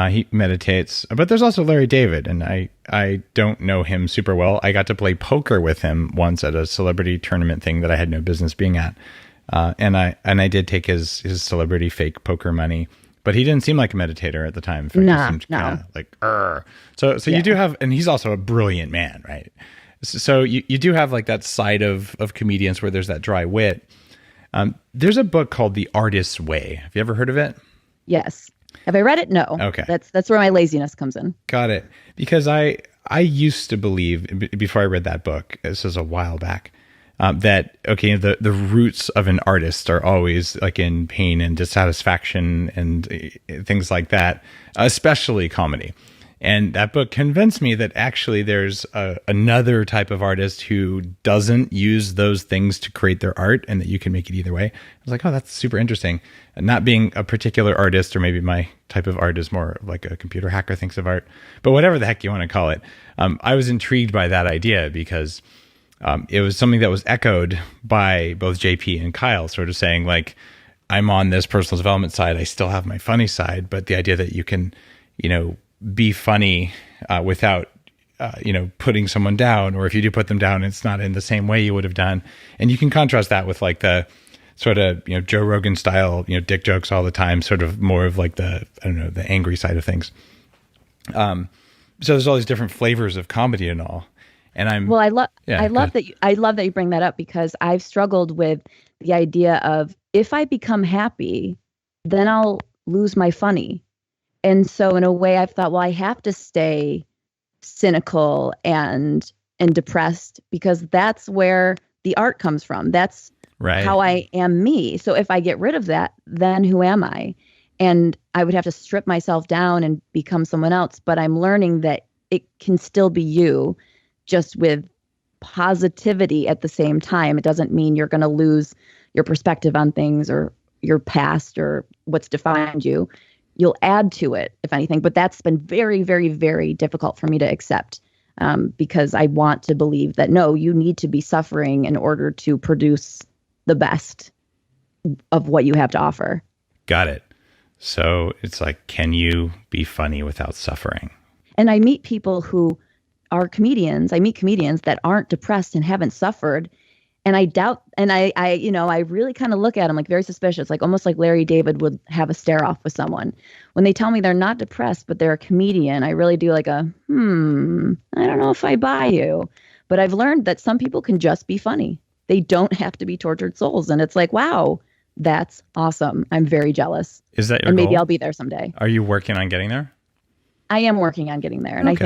He meditates, but there's also Larry David, and I don't know him super well. I got to play poker with him once at a celebrity tournament thing that I had no business being at, and I did take his celebrity fake poker money, but he didn't seem like a meditator at the time. In fact, he seemed kind of like, Urgh. So yeah. You do have, and he's also a brilliant man, right? So you do have like that side of comedians where there's that dry wit. There's a book called The Artist's Way. Have you ever heard of it? Yes. Have I read it? No. Okay. That's where my laziness comes in. Got it. Because I used to believe, before I read that book, this was a while back, that, okay, the roots of an artist are always like in pain and dissatisfaction and things like that, especially comedy. And that book convinced me that actually there's another type of artist who doesn't use those things to create their art, and that you can make it either way. I was like, oh, that's super interesting. And not being a particular artist, or maybe my type of art is more like a computer hacker thinks of art, but whatever the heck you want to call it. I was intrigued by that idea because it was something that was echoed by both JP and Kyle, sort of saying like, I'm on this personal development side. I still have my funny side, but the idea that you can, be funny without, putting someone down, or if you do put them down, it's not in the same way you would have done. And you can contrast that with like the sort of, Joe Rogan style, dick jokes all the time, sort of more of like the angry side of things. So there's all these different flavors of comedy and all. And I love that you bring that up, because I've struggled with the idea of, if I become happy, then I'll lose my funny. And so in a way I've thought, well, I have to stay cynical and depressed, because that's where the art comes from. That's right. How I am me. So if I get rid of that, then who am I? And I would have to strip myself down and become someone else. But I'm learning that it can still be you, just with positivity at the same time. It doesn't mean you're going to lose your perspective on things or your past or what's defined you. You'll add to it, if anything. But that's been very, very, very difficult for me to accept, because I want to believe that, no, you need to be suffering in order to produce the best of what you have to offer. Got it. So it's like, can you be funny without suffering? And I meet people who are comedians. I meet comedians that aren't depressed and haven't suffered. And I doubt, and I really kind of look at them like very suspicious, like almost like Larry David would have a stare off with someone. When they tell me they're not depressed, but they're a comedian, I really do like I don't know if I buy you. But I've learned that some people can just be funny. They don't have to be tortured souls. And it's like, wow, that's awesome. I'm very jealous. Is that your goal? Maybe I'll be there someday. Are you working on getting there? I am working on getting there. And okay.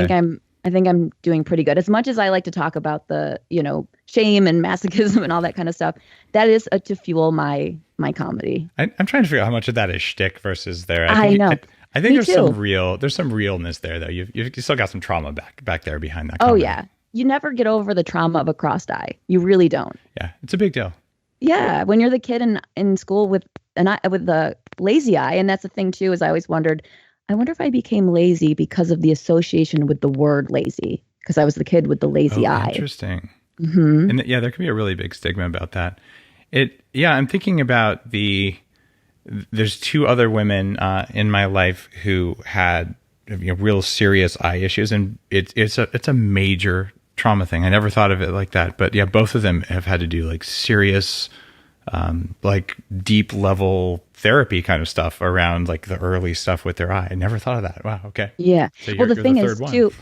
I think I'm doing pretty good. As much as I like to talk about the, shame and masochism and all that kind of stuff, that is to fuel my comedy. I'm trying to figure out how much of that is shtick versus there. I know. I think there's some realness there though. You still got some trauma back there behind that comedy. Oh yeah. You never get over the trauma of a crossed eye. You really don't. Yeah. It's a big deal. Yeah. When you're the kid in school with the lazy eye, and that's the thing too, is I always wondered, I wonder if I became lazy because of the association with the word lazy, because I was the kid with the lazy eye. Interesting. Mm-hmm. And there can be a really big stigma about that. I'm thinking about there's two other women in my life who had real serious eye issues, and it's a major trauma thing. I never thought of it like that, but yeah, both of them have had to do like serious, like deep level therapy kind of stuff around like the early stuff with their eye. I never thought of that. Wow. Okay. Yeah. So well, the thing is too,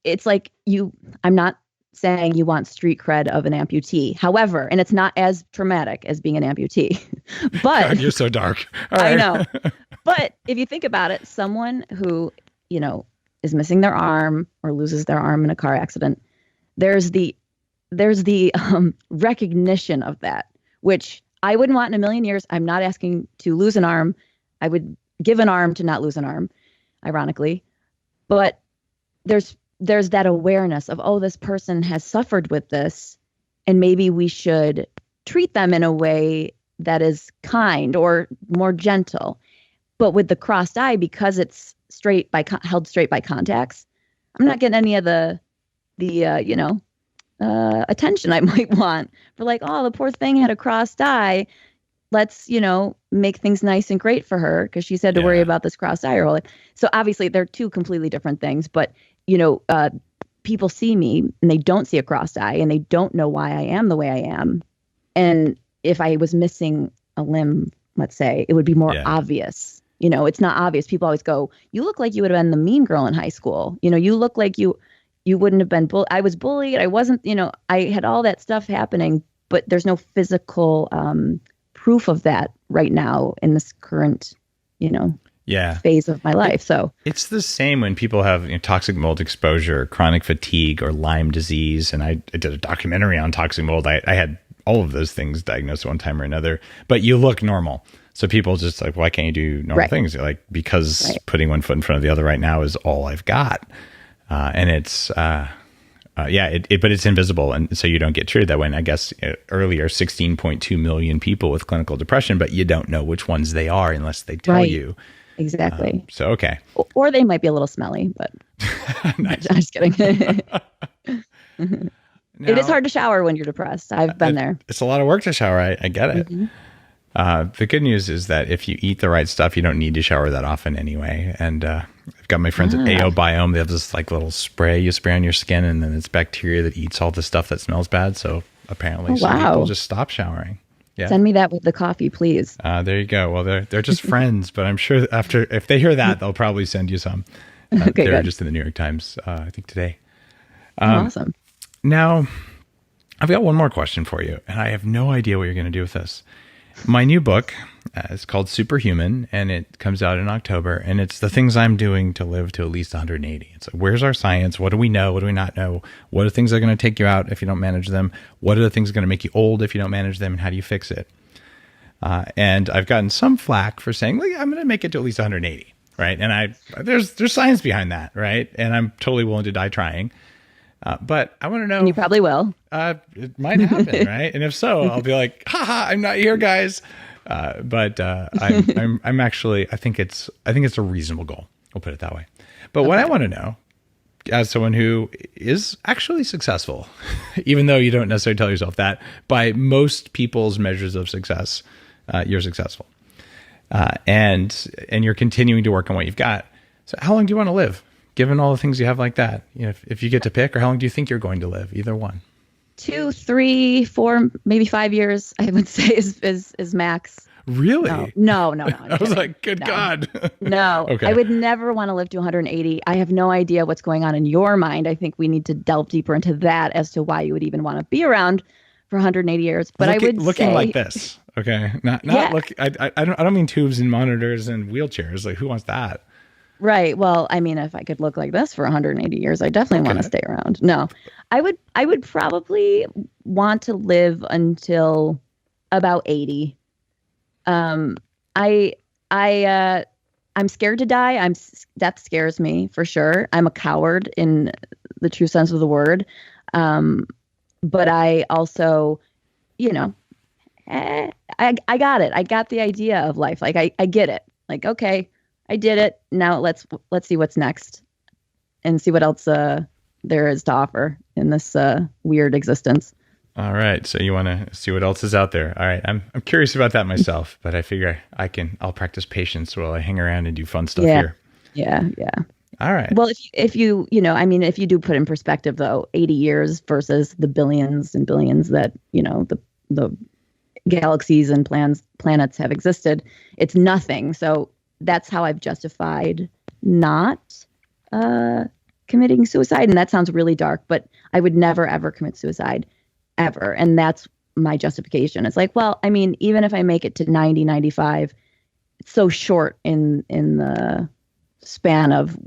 it's like I'm not saying you want street cred of an amputee. However, and it's not as traumatic as being an amputee, but God, you're so dark. All right. I know. But if you think about it, someone who, is missing their arm or loses their arm in a car accident, there's the recognition of that, which I wouldn't want in a million years. I'm not asking to lose an arm. I would give an arm to not lose an arm, ironically. But there's that awareness of, oh, this person has suffered with this, and maybe we should treat them in a way that is kind or more gentle. But with the crossed eye, because it's held straight by contacts, I'm not getting any of the attention I might want for like, oh, the poor thing had a crossed eye. let's, make things nice and great for her because she's had to worry about this crossed eye her whole life. So obviously they're two completely different things, but people see me and they don't see a crossed eye and they don't know why I am the way I am. And if I was missing a limb, let's say, it would be more obvious. It's not obvious. People always go, you look like you would have been the mean girl in high school. You look like you wouldn't have been I was bullied. I wasn't, I had all that stuff happening, but there's no physical proof of that right now in this current, phase of my life. So it's the same when people have toxic mold exposure, chronic fatigue, or Lyme disease. And I did a documentary on toxic mold. I had all of those things diagnosed one time or another, but you look normal. So people just like, why can't you do normal things? Like, because putting one foot in front of the other right now is all I've got. And it's, but it's invisible. And so you don't get treated that way. And I guess earlier, 16.2 million people with clinical depression, but you don't know which ones they are unless they tell you. Exactly. So, okay. Or they might be a little smelly, but nice. I'm just kidding. Now, it is hard to shower when you're depressed. I've been there. It's a lot of work to shower. I get it. Mm-hmm. The good news is that if you eat the right stuff, you don't need to shower that often anyway. And I've got my friends at AO Biome. They have this like little spray you spray on your skin, and then it's bacteria that eats all the stuff that smells bad. So apparently some people just stop showering. Yeah. Send me that with the coffee, please. There you go. Well, they're just friends, but I'm sure if they hear that, they'll probably send you some. Okay, they're good. just in the New York Times, I think today. Awesome. Now, I've got one more question for you, and I have no idea what you're going to do with this. My new book is called Superhuman, and it comes out in October, and it's the things I'm doing to live to at least 180. It's like, where's our science? What do we know? What do we not know? What are things that are going to take you out if you don't manage them? What are the things that are going to make you old if you don't manage them, and how do you fix it? And I've gotten some flack for saying, like, I'm going to make it to at least 180, right? And there's science behind that, right? And I'm totally willing to die trying. But I want to know. And you probably will. It might happen, right? And if so, I'll be like, haha, I'm not here, guys. But I'm actually, I think it's a reasonable goal. We'll put it that way. But what I want to know, as someone who is actually successful, even though you don't necessarily tell yourself that, by most people's measures of success, you're successful, and you're continuing to work on what you've got. So how long do you want to live? Given all the things you have like that, if you get to pick, or how long do you think you're going to live? Either one. 2, 3, 4, maybe 5 years, I would say is max. Really? No. I was like, good God. No. Okay. I would never want to live to 180. I have no idea what's going on in your mind. I think we need to delve deeper into that as to why you would even want to be around for 180 years. But looking like this. Okay. Not look. I don't mean tubes and monitors and wheelchairs. Like, who wants that? Right. Well, I mean, if I could look like this for 180 years, I definitely want to stay around. No, I would probably want to live until about 80. I'm scared to die. That scares me for sure. I'm a coward in the true sense of the word. But I also, I got it. I got the idea of life. Like I get it. Like, okay, I did it. Now let's see what's next and see what else there is to offer in this weird existence. All right. So you want to see what else is out there. All right. I'm curious about that myself, but I figure I'll practice patience while I hang around and do fun stuff here. Yeah. All right. Well, if you if you do put in perspective though, 80 years versus the billions and billions that, the galaxies and planets have existed, it's nothing. So that's how I've justified not committing suicide. And that sounds really dark, but I would never, ever commit suicide ever. And that's my justification. It's like, well, I mean, even if I make it to 90, 95, it's so short in the span of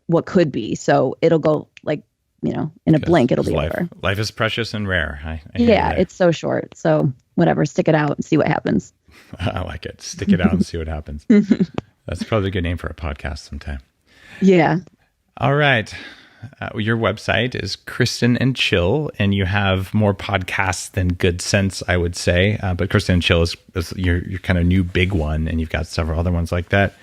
what could be. So it'll go like, in a blink, it'll be over. Life is precious and rare. I it's so short. So whatever, stick it out and see what happens. I like it. Stick it out and see what happens. That's probably a good name for a podcast sometime. Yeah. All right. Your website is Kristen and Ch, and you have more podcasts than Good Sense, I would say. But Kristen and Ch is your kind of new big one, and you've got several other ones like that.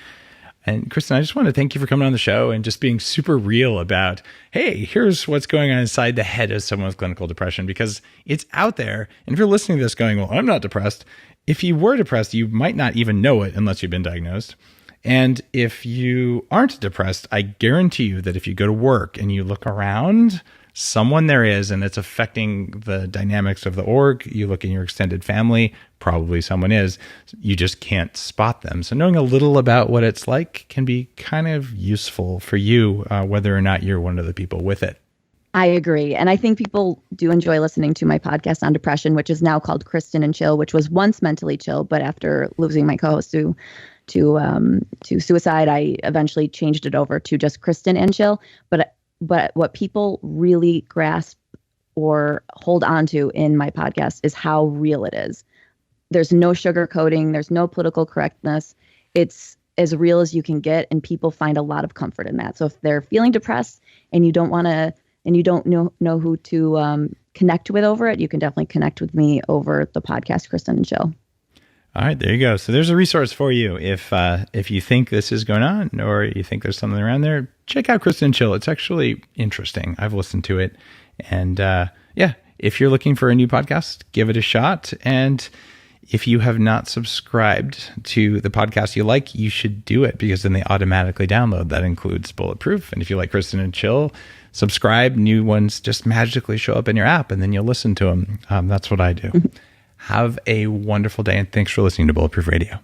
And Kristen, I just want to thank you for coming on the show and just being super real about, hey, here's what's going on inside the head of someone with clinical depression, because it's out there. And if you're listening to this going, well, I'm not depressed, if you were depressed, you might not even know it unless you've been diagnosed. And if you aren't depressed, I guarantee you that if you go to work and you look around, someone there is, and it's affecting the dynamics of the org. You look in your extended family, probably someone is. You just can't spot them. So knowing a little about what it's like can be kind of useful for you, whether or not you're one of the people with it. I agree. And I think people do enjoy listening to my podcast on depression, which is now called Kristen and Ch, which was once Mentally Chill, but after losing my co-host to suicide, I eventually changed it over to just Kristen and Ch. But what people really grasp or hold on to in my podcast is how real it is. There's no sugarcoating. There's no political correctness. It's as real as you can get, and people find a lot of comfort in that. So if they're feeling depressed and you don't want to, and you don't know who to connect with over it, you can definitely connect with me over the podcast, Kristen and Ch. All right, there you go. So there's a resource for you. If you think this is going on or you think there's something around there, check out Kristen and Ch. It's actually interesting. I've listened to it. And if you're looking for a new podcast, give it a shot. And if you have not subscribed to the podcast you like, you should do it, because then they automatically download. That includes Bulletproof. And if you like Kristen and Ch, subscribe. New ones just magically show up in your app, and then you'll listen to them. That's what I do. Have a wonderful day, and thanks for listening to Bulletproof Radio.